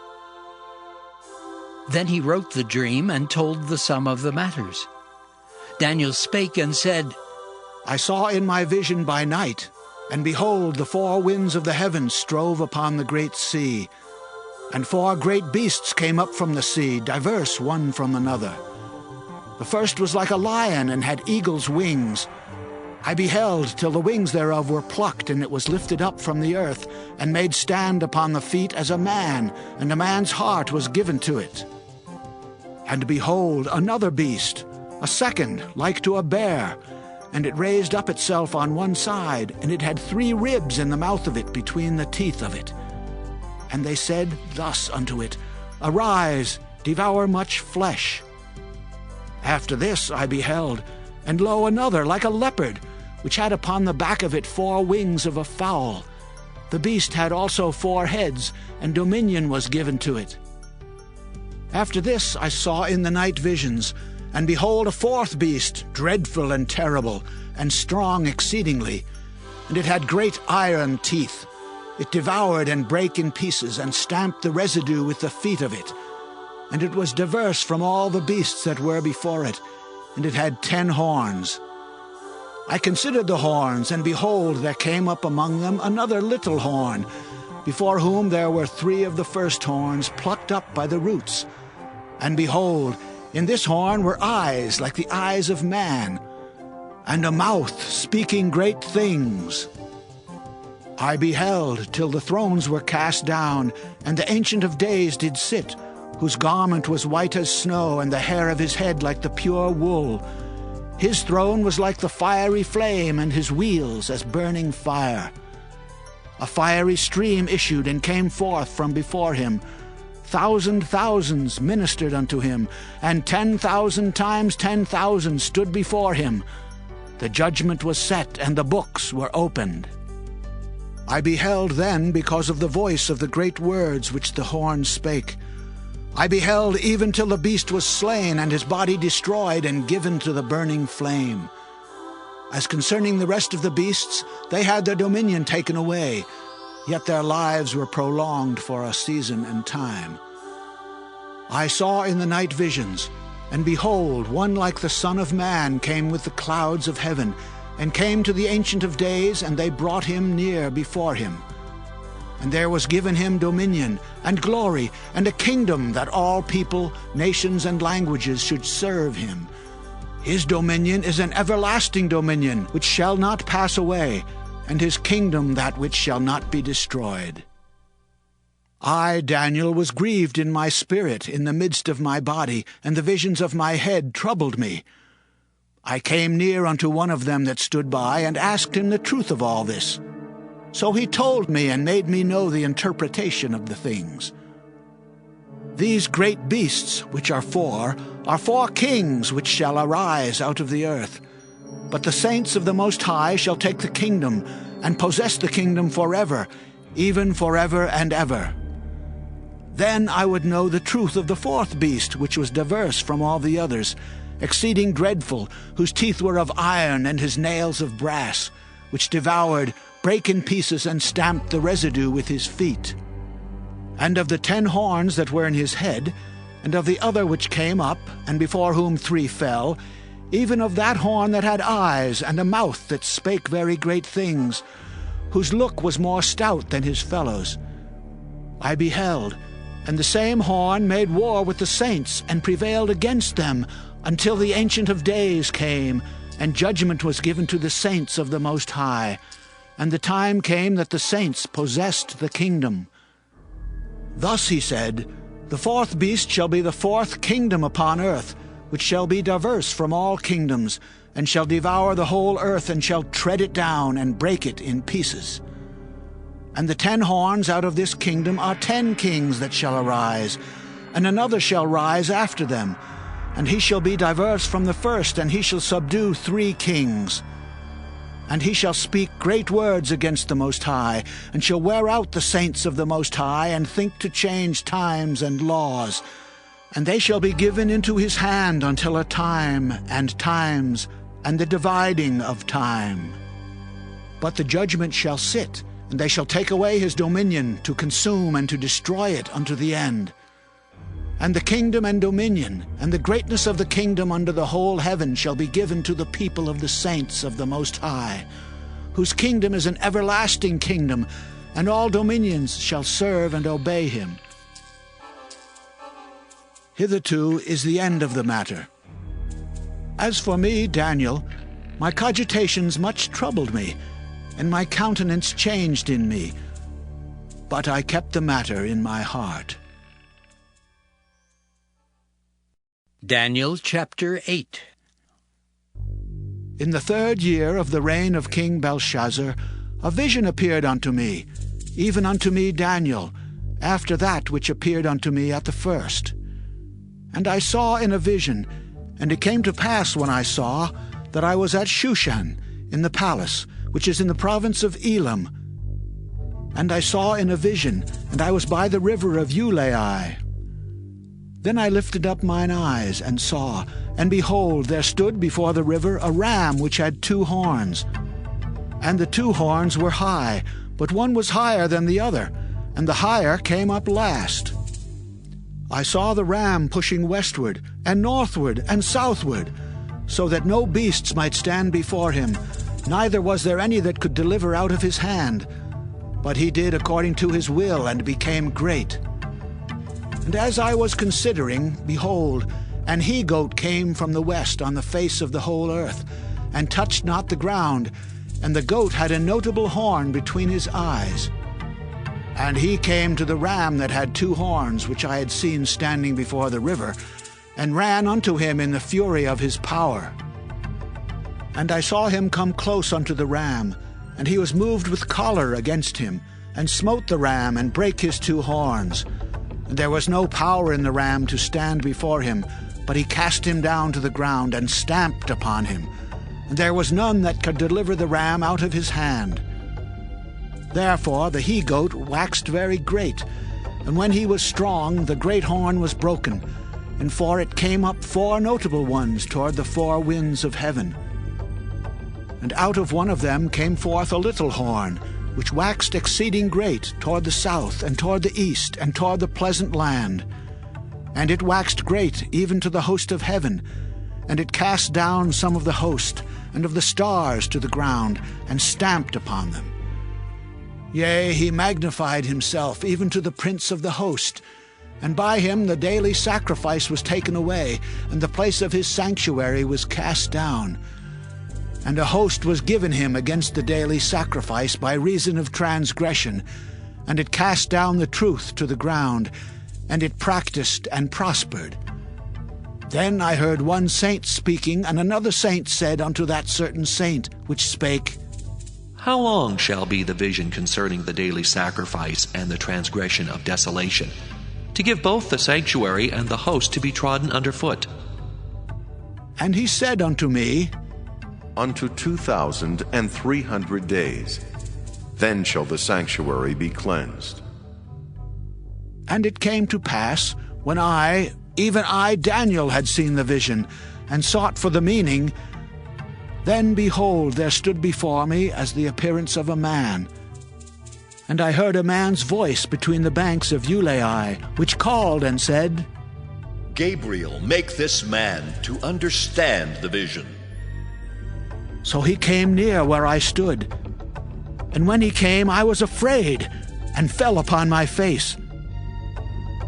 Then he wrote the dream and told the sum of the matters. Daniel spake and said, I saw in my vision by night, and behold, the four winds of the heavens strove upon the great sea. And four great beasts came up from the sea, diverse one from another. The first was like a lion, and had eagle's wings. I beheld till the wings thereof were plucked, and it was lifted up from the earth, and made stand upon the feet as a man, and a man's heart was given to it. And behold, another beast, a second, like to a bear, and it raised up itself on one side, and it had 3 ribs in the mouth of it between the teeth of it. And they said thus unto it, Arise, devour much flesh. After this I beheld, and lo, another like a leopard, which had upon the back of it 4 wings of a fowl. The beast had also 4 heads, and dominion was given to it. After this I saw in the night visions, and behold, a 4th beast, dreadful and terrible, and strong exceedingly. And it had great iron teeth. It devoured and brake in pieces, and stamped the residue with the feet of it. And it was diverse from all the beasts that were before it, and it had 10 horns. I considered the horns, and behold, there came up among them another little horn, before whom there were 3 of the first horns plucked up by the roots. And behold, in this horn were eyes like the eyes of man, and a mouth speaking great things. I beheld till the thrones were cast down, and the Ancient of Days did sit, whose garment was white as snow, and the hair of his head like the pure wool. His throne was like the fiery flame, and his wheels as burning fire. A fiery stream issued and came forth from before him. Thousands ministered unto him, and 10,000 times 10,000 stood before him. The judgment was set, and the books were opened. I beheld then because of the voice of the great words which the horn spake. I beheld even till the beast was slain, and his body destroyed and given to the burning flame. As concerning the rest of the beasts, they had their dominion taken away, yet their lives were prolonged for a season and time. I saw in the night visions, and behold, one like the Son of Man came with the clouds of heaven, and came to the Ancient of Days, and they brought him near before him. And there was given him dominion, and glory, and a kingdom, that all people, nations, and languages should serve him. His dominion is an everlasting dominion, which shall not pass away, and his kingdom that which shall not be destroyed. I, Daniel, was grieved in my spirit in the midst of my body, and the visions of my head troubled me. I came near unto one of them that stood by, and asked him the truth of all this. So he told me, and made me know the interpretation of the things. These great beasts, which are 4 kings which shall arise out of the earth. But the saints of the Most High shall take the kingdom, and possess the kingdom forever, even forever and ever. Then I would know the truth of the 4th beast, which was diverse from all the others, exceeding dreadful, whose teeth were of iron, and his nails of brass, which devoured, brake in pieces, and stamped the residue with his feet. And of the 10 horns that were in his head, and of the other which came up, and before whom 3 fell, even of that horn that had eyes, and a mouth that spake very great things, whose look was more stout than his fellows, I beheld, and the same horn made war with the saints, and prevailed against them, until the Ancient of Days came, and judgment was given to the saints of the Most High. And the time came that the saints possessed the kingdom. Thus he said, The fourth beast shall be the fourth kingdom upon earth, which shall be diverse from all kingdoms, and shall devour the whole earth, and shall tread it down, and break it in pieces. And the 10 horns out of this kingdom are 10 kings that shall arise, and another shall rise after them, and he shall be diverse from the first, and he shall subdue 3 kings. And he shall speak great words against the Most High, and shall wear out the saints of the Most High, and think to change times and laws. And they shall be given into his hand until a time and times, and the dividing of time. But the judgment shall sit, and they shall take away his dominion, to consume and to destroy it unto the end. And the kingdom and dominion, and the greatness of the kingdom under the whole heaven shall be given to the people of the saints of the Most High, whose kingdom is an everlasting kingdom, and all dominions shall serve and obey him. Hitherto is the end of the matter. As for me, Daniel, my cogitations much troubled me, and my countenance changed in me, but I kept the matter in my heart. Daniel chapter 8. In the 3rd year of the reign of King Belshazzar, a vision appeared unto me, even unto me Daniel, after that which appeared unto me at the first. And I saw in a vision, and it came to pass when I saw, that I was at Shushan, in the palace, which is in the province of Elam. And I saw in a vision, and I was by the river of Ulai. Then I lifted up mine eyes, and saw, and behold, there stood before the river a ram which had 2 horns. And the 2 horns were high, but one was higher than the other, and the higher came up last. I saw the ram pushing westward, and northward, and southward, so that no beasts might stand before him, neither was there any that could deliver out of his hand. But he did according to his will, and became great. And as I was considering, behold, an he-goat came from the west on the face of the whole earth, and touched not the ground, and the goat had a notable horn between his eyes. And he came to the ram that had 2 horns, which I had seen standing before the river, and ran unto him in the fury of his power. And I saw him come close unto the ram, and he was moved with choler against him, and smote the ram, and brake his 2 horns. And there was no power in the ram to stand before him, but he cast him down to the ground, and stamped upon him. And there was none that could deliver the ram out of his hand. Therefore the he-goat waxed very great, and when he was strong, the great horn was broken, and for it came up 4 notable ones toward the 4 winds of heaven. And out of one of them came forth a little horn, which waxed exceeding great toward the south, and toward the east, and toward the pleasant land. And it waxed great even to the host of heaven, and it cast down some of the host, and of the stars to the ground, and stamped upon them. Yea, he magnified himself even to the prince of the host, and by him the daily sacrifice was taken away, and the place of his sanctuary was cast down. And a host was given him against the daily sacrifice by reason of transgression, and it cast down the truth to the ground, and it practiced and prospered. Then I heard one saint speaking, and another saint said unto that certain saint which spake, How long shall be the vision concerning the daily sacrifice and the transgression of desolation, to give both the sanctuary and the host to be trodden under foot? And he said unto me, Unto 2,300 days. Then shall the sanctuary be cleansed. And it came to pass, when I, even I, Daniel, had seen the vision, and sought for the meaning, then behold, there stood before me as the appearance of a man. And I heard a man's voice between the banks of Ulai, which called and said, Gabriel, make this man to understand the vision. So he came near where I stood. And when he came, I was afraid, and fell upon my face.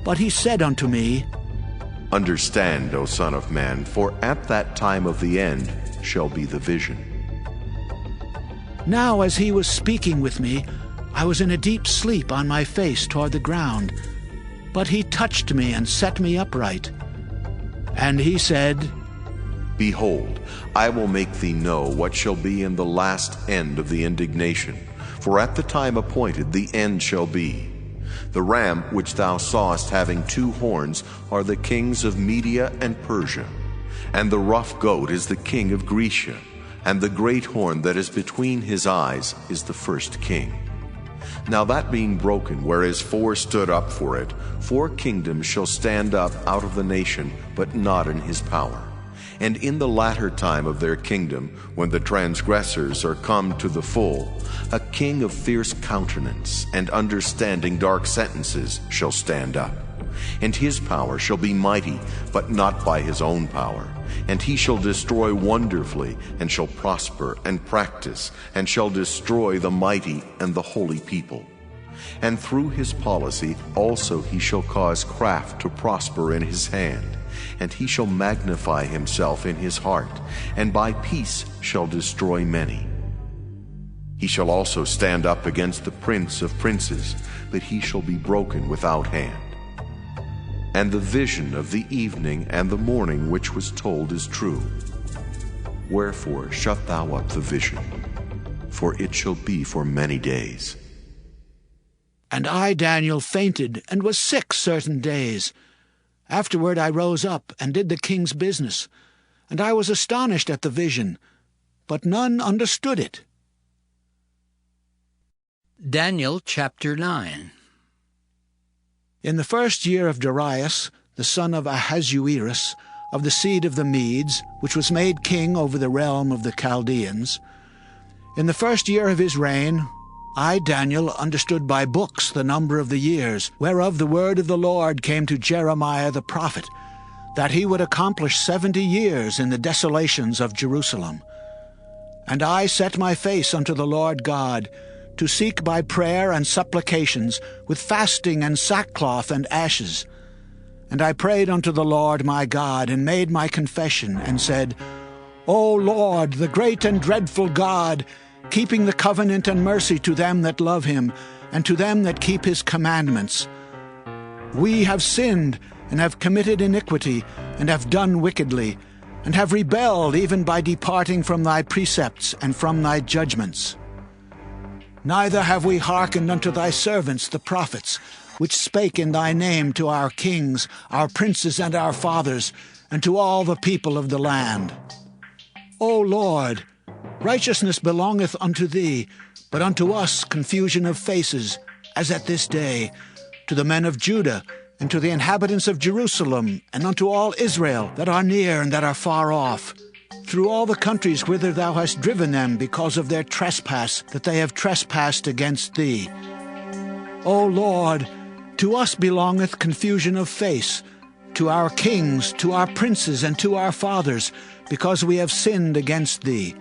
But he said unto me, Understand, O Son of Man, for at that time of the end shall be the vision. Now as he was speaking with me, I was in a deep sleep on my face toward the ground. But he touched me and set me upright. And he said, Behold, I will make thee know what shall be in the last end of the indignation. For at the time appointed the end shall be. The ram which thou sawest having 2 horns are the kings of Media and Persia. And the rough goat is the king of Grecia. And the great horn that is between his eyes is the first king. Now that being broken, whereas 4 stood up for it, 4 kingdoms shall stand up out of the nation, but not in his power. And in the latter time of their kingdom, when the transgressors are come to the full, a king of fierce countenance and understanding dark sentences shall stand up. And his power shall be mighty, but not by his own power. And he shall destroy wonderfully, and shall prosper and practice, and shall destroy the mighty and the holy people. And through his policy also he shall cause craft to prosper in his hand. And he shall magnify himself in his heart, and by peace shall destroy many. He shall also stand up against the prince of princes, but he shall be broken without hand. And the vision of the evening and the morning which was told is true. Wherefore shut thou up the vision, for it shall be for many days. And I, Daniel, fainted and was sick certain days. Afterward I rose up and did the king's business, and I was astonished at the vision, but none understood it. Daniel chapter 9. In the 1st year of Darius, the son of Ahasuerus, of the seed of the Medes, which was made king over the realm of the Chaldeans, in the 1st year of his reign, I, Daniel, understood by books the number of the years, whereof the word of the Lord came to Jeremiah the prophet, that he would accomplish 70 years in the desolations of Jerusalem. And I set my face unto the Lord God, to seek by prayer and supplications, with fasting and sackcloth and ashes. And I prayed unto the Lord my God, and made my confession, and said, O Lord, the great and dreadful God, keeping the covenant and mercy to them that love him, and to them that keep his commandments. We have sinned, and have committed iniquity, and have done wickedly, and have rebelled even by departing from thy precepts and from thy judgments. Neither have we hearkened unto thy servants the prophets, which spake in thy name to our kings, our princes, and our fathers, and to all the people of the land. O Lord, righteousness belongeth unto thee, but unto us confusion of faces, as at this day, to the men of Judah, and to the inhabitants of Jerusalem, and unto all Israel that are near and that are far off, through all the countries whither thou hast driven them because of their trespass, that they have trespassed against thee. O Lord, to us belongeth confusion of face, to our kings, to our princes, and to our fathers, because we have sinned against thee.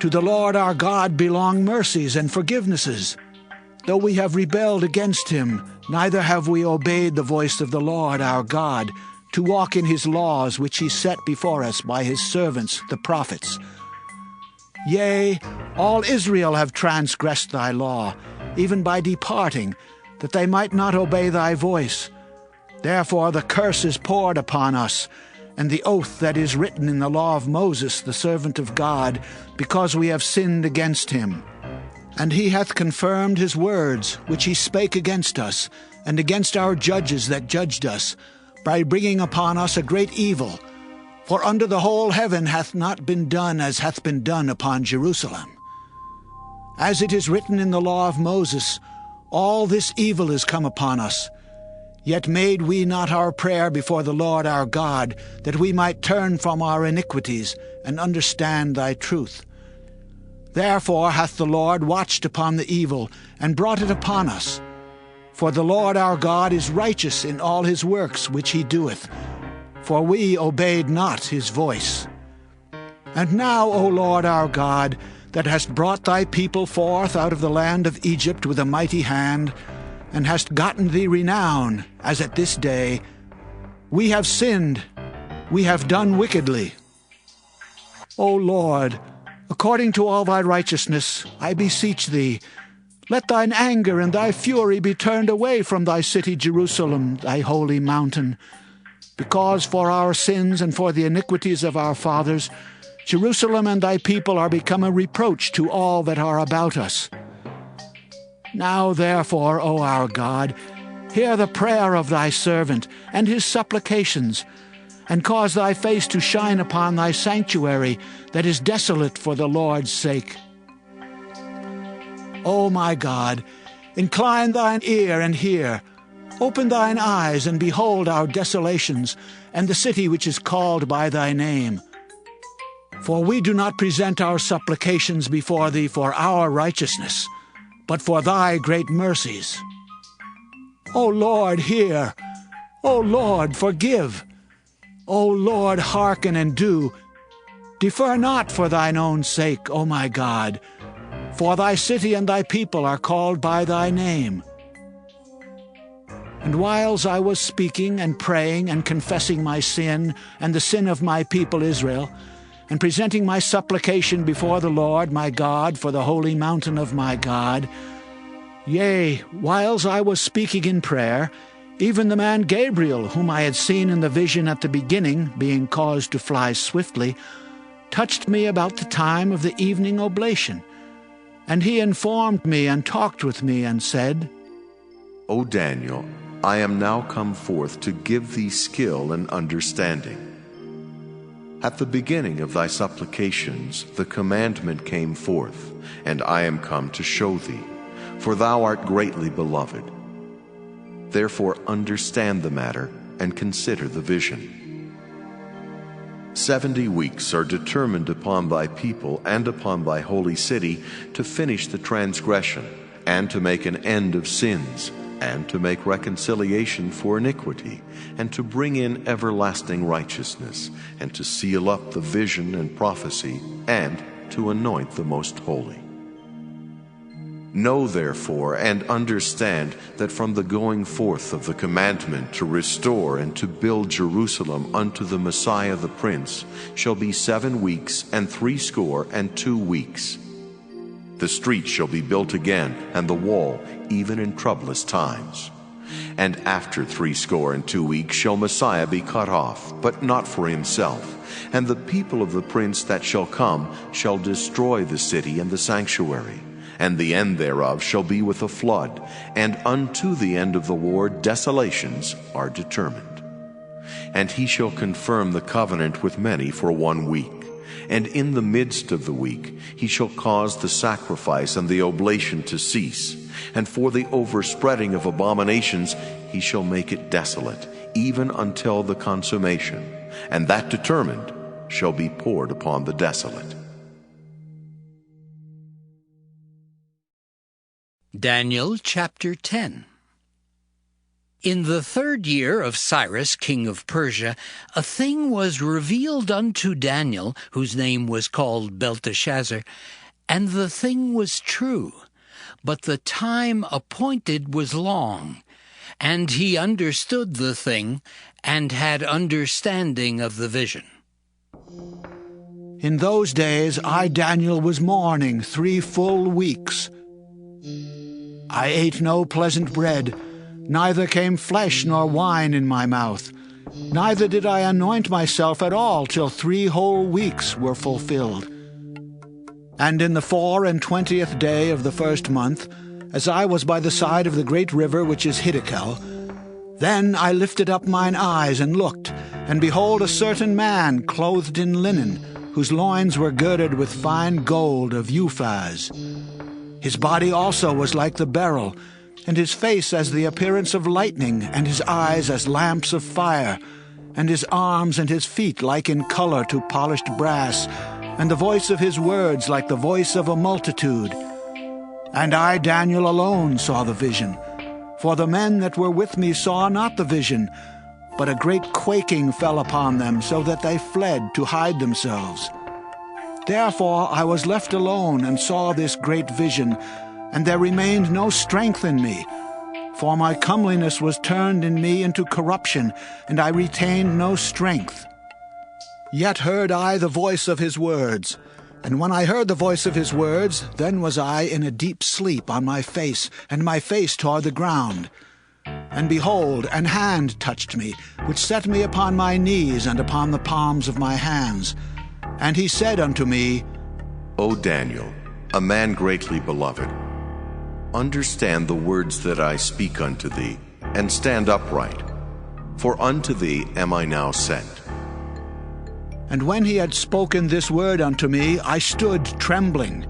To the Lord our God belong mercies and forgivenesses. Though we have rebelled against him, neither have we obeyed the voice of the Lord our God, to walk in his laws which he set before us by his servants the prophets. Yea, all Israel have transgressed thy law, even by departing, that they might not obey thy voice. Therefore the curse is poured upon us, and the oath that is written in the law of Moses the servant of God, because we have sinned against him. And he hath confirmed his words, which he spake against us, and against our judges that judged us, by bringing upon us a great evil. For under the whole heaven hath not been done as hath been done upon Jerusalem. As it is written in the law of Moses, all this evil is come upon us. Yet made we not our prayer before the Lord our God, that we might turn from our iniquities, and understand thy truth. Therefore hath the Lord watched upon the evil, and brought it upon us. For the Lord our God is righteous in all his works which he doeth, for we obeyed not his voice. And now, O Lord our God, that hast brought thy people forth out of the land of Egypt with a mighty hand, and hast gotten thee renown, as at this day, We have sinned, we have done wickedly. O Lord, according to all thy righteousness, I beseech thee, let thine anger and thy fury be turned away from thy city Jerusalem, thy holy mountain. Because for our sins and for the iniquities of our fathers, Jerusalem and thy people are become a reproach to all that are about us. Now therefore, O our God, hear the prayer of thy servant and his supplications, and cause thy face to shine upon thy sanctuary that is desolate for the Lord's sake. O my God, incline thine ear and hear. Open thine eyes and behold our desolations, and the city which is called by thy name. For we do not present our supplications before thee for our righteousness, but for thy great mercies. O Lord, hear. O Lord, forgive. O Lord, hearken and do. Defer not for thine own sake, O my God, for thy city and thy people are called by thy name. And whiles I was speaking and praying and confessing my sin and the sin of my people Israel, and presenting my supplication before the Lord my God for the holy mountain of my God, yea, whiles I was speaking in prayer, even the man Gabriel, whom I had seen in the vision at the beginning, being caused to fly swiftly, touched me about the time of the evening oblation. And he informed me and talked with me and said, O Daniel, I am now come forth to give thee skill and understanding. At the beginning of thy supplications the commandment came forth, and I am come to show thee, for thou art greatly beloved. Therefore understand the matter and consider the vision. 70 weeks are determined upon thy people and upon thy holy city to finish the transgression, and to make an end of sins, and to make reconciliation for iniquity, and to bring in everlasting righteousness, and to seal up the vision and prophecy, and to anoint the most holy. Know therefore and understand that from the going forth of the commandment to restore and to build Jerusalem unto the Messiah the Prince shall be 7 weeks and 62 weeks. The street shall be built again, and the wall, even in troublous times. And after 62 weeks shall Messiah be cut off, but not for himself. And the people of the prince that shall come shall destroy the city and the sanctuary. And the end thereof shall be with a flood, and unto the end of the war desolations are determined. And he shall confirm the covenant with many for 1 week. And in the midst of the week he shall cause the sacrifice and the oblation to cease. And for the overspreading of abominations he shall make it desolate, even until the consummation. And that determined shall be poured upon the desolate. Daniel chapter 10. In the 3rd year of Cyrus, king of Persia, a thing was revealed unto Daniel, whose name was called Belteshazzar, and the thing was true, but the time appointed was long, and he understood the thing, and had understanding of the vision. In those days I, Daniel, was mourning 3 full weeks. I ate no pleasant bread, neither came flesh nor wine in my mouth, neither did I anoint myself at all till 3 whole weeks were fulfilled. And in the 24th day of the 1st month, as I was by the side of the great river which is Hiddekel, then I lifted up mine eyes and looked, and behold, a certain man clothed in linen, whose loins were girded with fine gold of Uphaz. His body also was like the beryl, and his face as the appearance of lightning, and his eyes as lamps of fire, and his arms and his feet like in color to polished brass, and the voice of his words like the voice of a multitude. And I, Daniel, alone saw the vision, for the men that were with me saw not the vision, but a great quaking fell upon them, so that they fled to hide themselves. Therefore I was left alone and saw this great vision, and there remained no strength in me. For my comeliness was turned in me into corruption, and I retained no strength. Yet heard I the voice of his words. And when I heard the voice of his words, then was I in a deep sleep on my face, and my face toward the ground. And behold, an hand touched me, which set me upon my knees and upon the palms of my hands. And he said unto me, O Daniel, a man greatly beloved, understand the words that I speak unto thee, and stand upright. For unto thee am I now sent. And when he had spoken this word unto me, I stood trembling.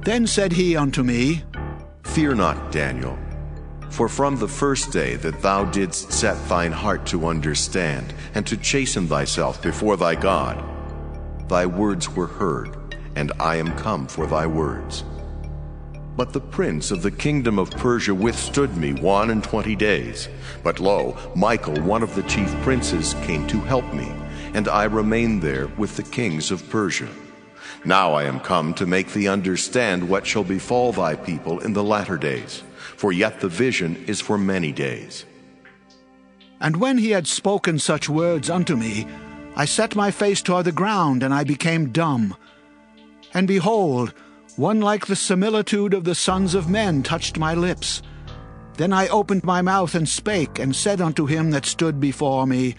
Then said he unto me, Fear not, Daniel, for from the first day that thou didst set thine heart to understand, and to chasten thyself before thy God, thy words were heard, and I am come for thy words. But the prince of the kingdom of Persia withstood me 21 days. But lo, Michael, one of the chief princes, came to help me, and I remained there with the kings of Persia. Now I am come to make thee understand what shall befall thy people in the latter days, for yet the vision is for many days. And when he had spoken such words unto me, I set my face toward the ground, and I became dumb. And behold, one like the similitude of the sons of men touched my lips. Then I opened my mouth and spake, and said unto him that stood before me,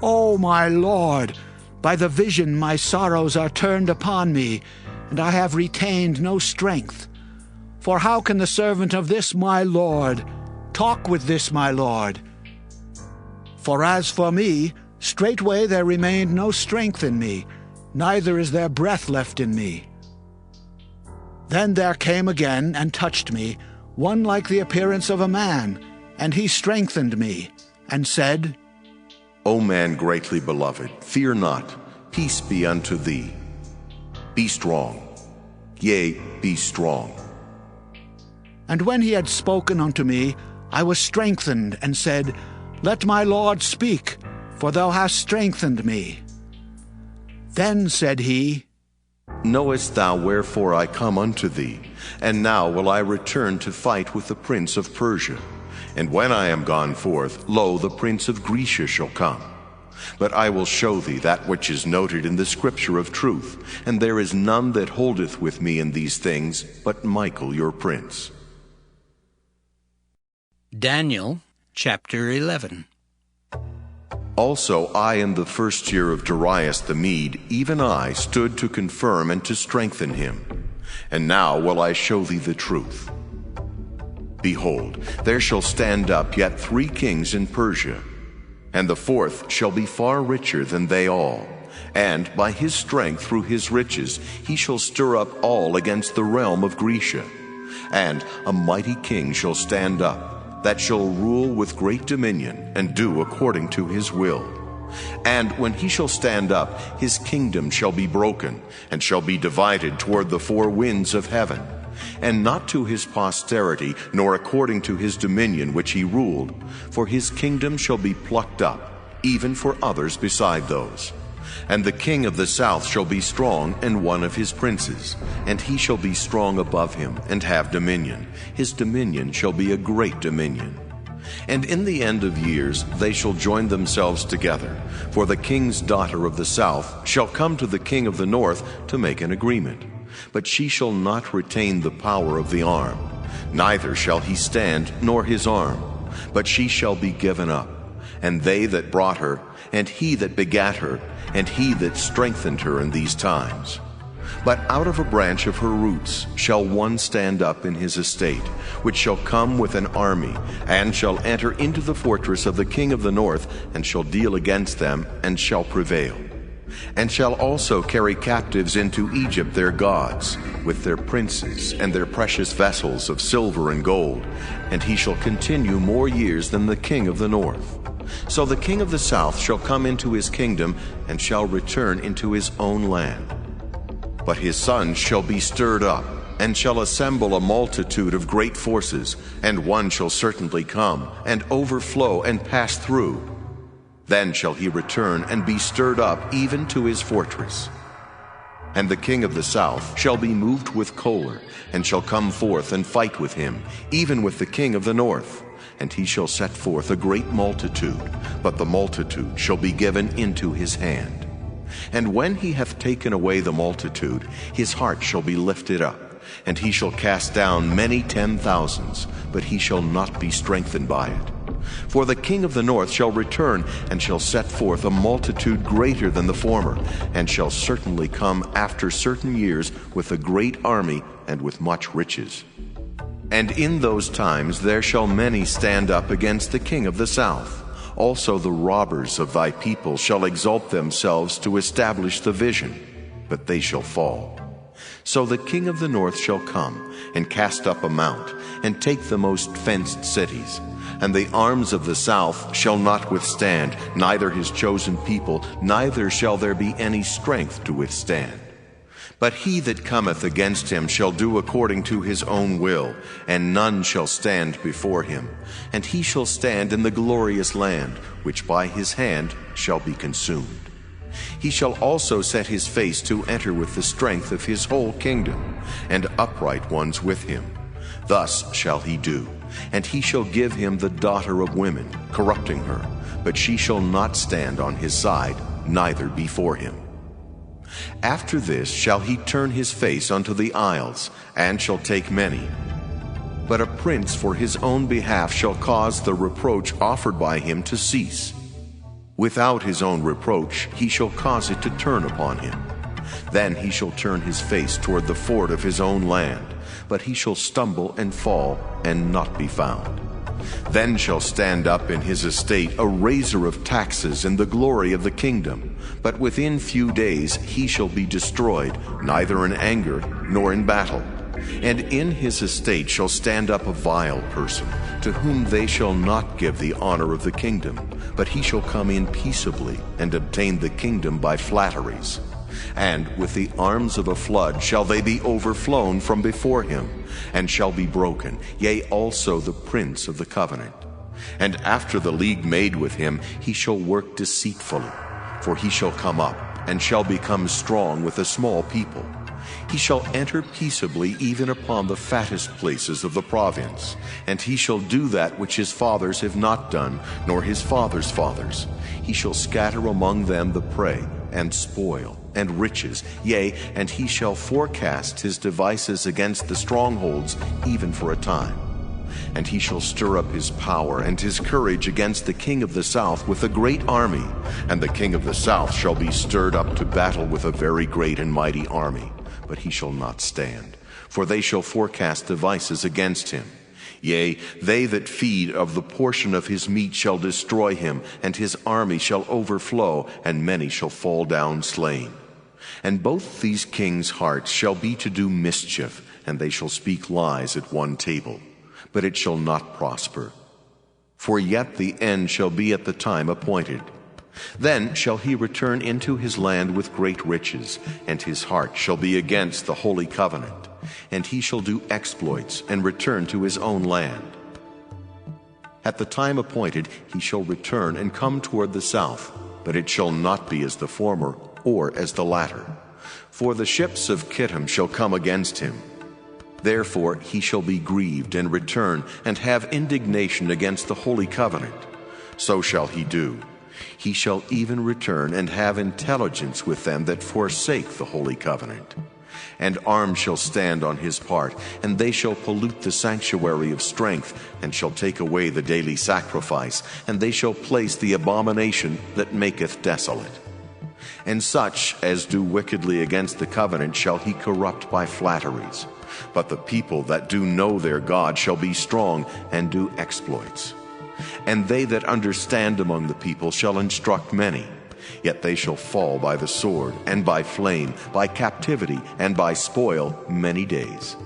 O my Lord, by the vision my sorrows are turned upon me, and I have retained no strength. For how can the servant of this my Lord talk with this my Lord? For as for me, straightway there remained no strength in me, neither is there breath left in me. Then there came again and touched me one like the appearance of a man, and he strengthened me, and said, O man greatly beloved, fear not, peace be unto thee. Be strong, yea, be strong. And when he had spoken unto me, I was strengthened, and said, Let my Lord speak, for thou hast strengthened me. Then said he, Knowest thou wherefore I come unto thee? And now will I return to fight with the prince of Persia. And when I am gone forth, lo, the prince of Grecia shall come. But I will show thee that which is noted in the scripture of truth, and there is none that holdeth with me in these things, but Michael your prince. Daniel chapter 11. Also I in the first year of Darius the Mede, even I, stood to confirm and to strengthen him. And now will I show thee the truth. Behold, there shall stand up yet 3 kings in Persia, and the 4th shall be far richer than they all. And by his strength through his riches he shall stir up all against the realm of Grecia. And a mighty king shall stand up, that shall rule with great dominion, and do according to his will. And when he shall stand up, his kingdom shall be broken, and shall be divided toward the 4 winds of heaven, and not to his posterity, nor according to his dominion which he ruled, for his kingdom shall be plucked up, even for others beside those. And the king of the south shall be strong, and one of his princes, and he shall be strong above him, and have dominion. His dominion shall be a great dominion. And in the end of years they shall join themselves together, for the king's daughter of the south shall come to the king of the north to make an agreement. But she shall not retain the power of the arm, neither shall he stand, nor his arm, but she shall be given up. And they that brought her, and he that begat her, and he that strengthened her in these times. But out of a branch of her roots shall one stand up in his estate, which shall come with an army, and shall enter into the fortress of the king of the north, and shall deal against them, and shall prevail. And shall also carry captives into Egypt their gods, with their princes and their precious vessels of silver and gold, and he shall continue more years than the king of the north. So the king of the south shall come into his kingdom, and shall return into his own land. But his sons shall be stirred up, and shall assemble a multitude of great forces, and one shall certainly come, and overflow, and pass through. Then shall he return, and be stirred up even to his fortress. And the king of the south shall be moved with choler, and shall come forth and fight with him, even with the king of the north. and he shall set forth a great multitude, but the multitude shall be given into his hand. And when he hath taken away the multitude, his heart shall be lifted up, and he shall cast down many 10,000s, but he shall not be strengthened by it. For the king of the north shall return, and shall set forth a multitude greater than the former, and shall certainly come after certain years with a great army and with much riches. And in those times there shall many stand up against the king of the south. Also the robbers of thy people shall exalt themselves to establish the vision, but they shall fall. So the king of the north shall come, and cast up a mount, and take the most fenced cities. And the arms of the south shall not withstand, neither his chosen people, neither shall there be any strength to withstand. But he that cometh against him shall do according to his own will, and none shall stand before him. And he shall stand in the glorious land, which by his hand shall be consumed. He shall also set his face to enter with the strength of his whole kingdom, and upright ones with him. Thus shall he do. And he shall give him the daughter of women, corrupting her, but she shall not stand on his side, neither before him. After this shall he turn his face unto the isles, and shall take many. But a prince for his own behalf shall cause the reproach offered by him to cease. Without his own reproach he shall cause it to turn upon him. Then he shall turn his face toward the ford of his own land, but he shall stumble and fall, and not be found. Then shall stand up in his estate a raiser of taxes in the glory of the kingdom, but within few days he shall be destroyed, neither in anger nor in battle. And in his estate shall stand up a vile person, to whom they shall not give the honor of the kingdom, but he shall come in peaceably, and obtain the kingdom by flatteries. And with the arms of a flood shall they be overflown from before him, and shall be broken, yea, also the prince of the covenant. And after the league made with him, he shall work deceitfully, for he shall come up, and shall become strong with a small people. He shall enter peaceably even upon the fattest places of the province, and he shall do that which his fathers have not done, nor his fathers' fathers. He shall scatter among them the prey, and spoil, and riches, yea, and he shall forecast his devices against the strongholds, even for a time. And he shall stir up his power and his courage against the king of the south with a great army, and the king of the south shall be stirred up to battle with a very great and mighty army. But he shall not stand, for they shall forecast devices against him. Yea, they that feed of the portion of his meat shall destroy him, and his army shall overflow, and many shall fall down slain. And both these kings' hearts shall be to do mischief, and they shall speak lies at one table, but it shall not prosper. For yet the end shall be at the time appointed. Then shall he return into his land with great riches, and his heart shall be against the holy covenant, and he shall do exploits and return to his own land. At the time appointed he shall return and come toward the south, but it shall not be as the former or as the latter. For the ships of Kittim shall come against him. Therefore he shall be grieved and return, and have indignation against the holy covenant. So shall he do. He shall even return and have intelligence with them that forsake the holy covenant. And arms shall stand on his part, and they shall pollute the sanctuary of strength, and shall take away the daily sacrifice, and they shall place the abomination that maketh desolate. And such as do wickedly against the covenant shall he corrupt by flatteries. But the people that do know their God shall be strong, and do exploits. And they that understand among the people shall instruct many. Yet they shall fall by the sword, and by flame, by captivity, and by spoil many days.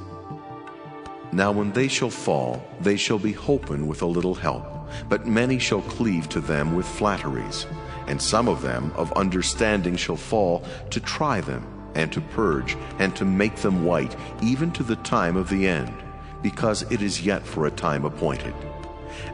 Now when they shall fall, they shall be holpen with a little help, but many shall cleave to them with flatteries. And some of them of understanding shall fall, to try them, and to purge, and to make them white, even to the time of the end, because it is yet for a time appointed.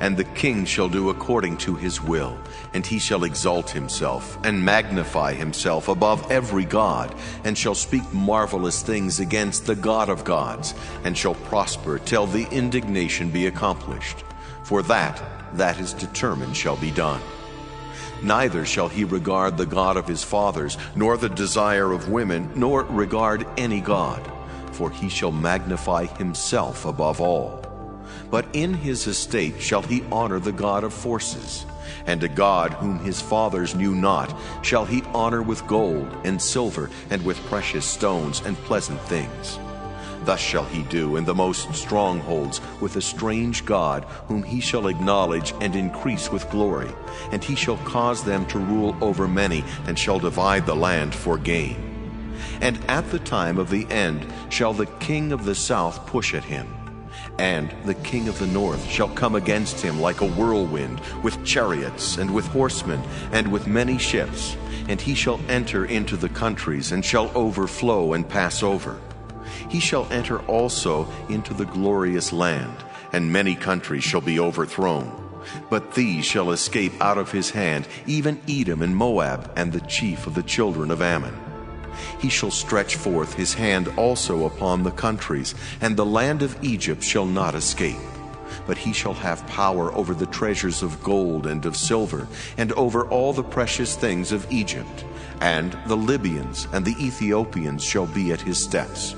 And the king shall do according to his will, and he shall exalt himself, and magnify himself above every god, and shall speak marvelous things against the God of gods, and shall prosper till the indignation be accomplished. for that is determined shall be done. Neither shall he regard the God of his fathers, nor the desire of women, nor regard any god, for he shall magnify himself above all. But in his estate shall he honor the God of forces, and a God whom his fathers knew not shall he honor with gold and silver and with precious stones and pleasant things. Thus shall he do in the most strongholds with a strange God, whom he shall acknowledge and increase with glory, and he shall cause them to rule over many, and shall divide the land for gain. And at the time of the end shall the king of the south push at him, and the king of the north shall come against him like a whirlwind, with chariots, and with horsemen, and with many ships, and he shall enter into the countries, and shall overflow and pass over. He shall enter also into the glorious land, and many countries shall be overthrown. But these shall escape out of his hand, even Edom and Moab, and the chief of the children of Ammon. He shall stretch forth his hand also upon the countries, and the land of Egypt shall not escape. But he shall have power over the treasures of gold and of silver, and over all the precious things of Egypt. And the Libyans and the Ethiopians shall be at his steps.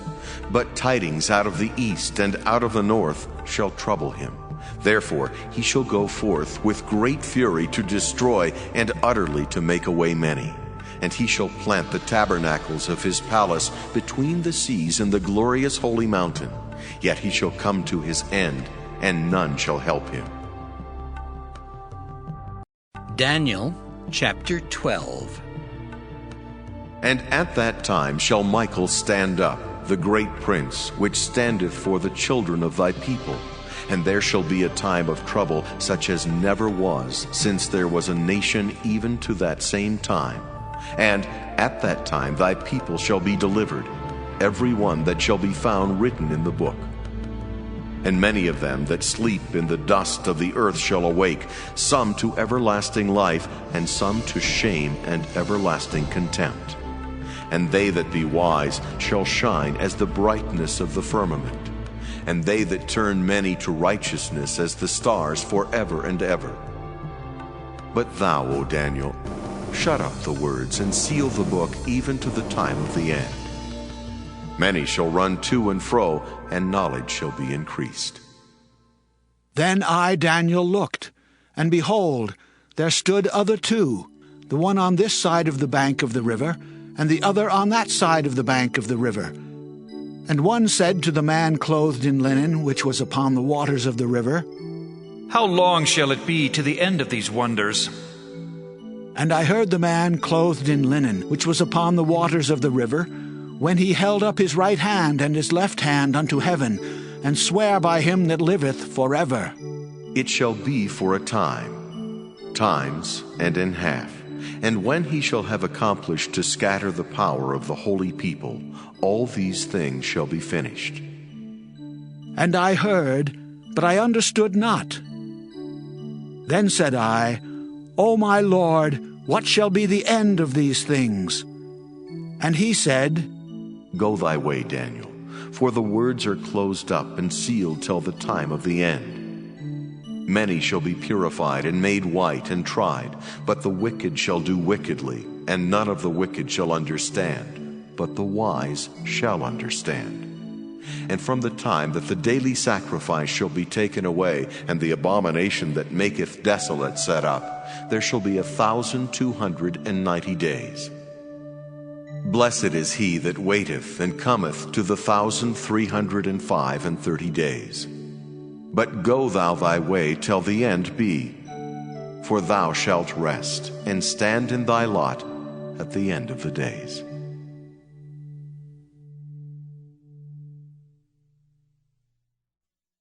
But tidings out of the east and out of the north shall trouble him. Therefore he shall go forth with great fury to destroy, and utterly to make away many. And he shall plant the tabernacles of his palace between the seas and the glorious holy mountain. Yet he shall come to his end, and none shall help him. Daniel chapter 12. And at that time shall Michael stand up, the great prince, which standeth for the children of thy people. And there shall be a time of trouble such as never was, since there was a nation even to that same time. And at that time thy people shall be delivered, every one that shall be found written in the book. And many of them that sleep in the dust of the earth shall awake, some to everlasting life, and some to shame and everlasting contempt. And they that be wise shall shine as the brightness of the firmament, and they that turn many to righteousness as the stars forever and ever. But thou, O Daniel, shut up the words and seal the book even to the time of the end. Many shall run to and fro, and knowledge shall be increased. Then I, Daniel, looked, and behold, there stood other two, the one on this side of the bank of the river, and the other on that side of the bank of the river. And one said to the man clothed in linen, which was upon the waters of the river, How long shall it be to the end of these wonders? And I heard the man clothed in linen, which was upon the waters of the river, when he held up his right hand and his left hand unto heaven, and sware by him that liveth forever. It shall be for a time, times and in half. And when he shall have accomplished to scatter the power of the holy people, all these things shall be finished. And I heard, but I understood not. Then said I, O my Lord, what shall be the end of these things? And he said, Go thy way, Daniel, for the words are closed up and sealed till the time of the end. Many shall be purified and made white and tried, but the wicked shall do wickedly, and none of the wicked shall understand, but the wise shall understand. And from the time that the daily sacrifice shall be taken away, and the abomination that maketh desolate set up, there shall be 1,290 days. Blessed is he that waiteth and cometh to the 1,330 days. But go thou thy way till the end be, for thou shalt rest and stand in thy lot at the end of the days.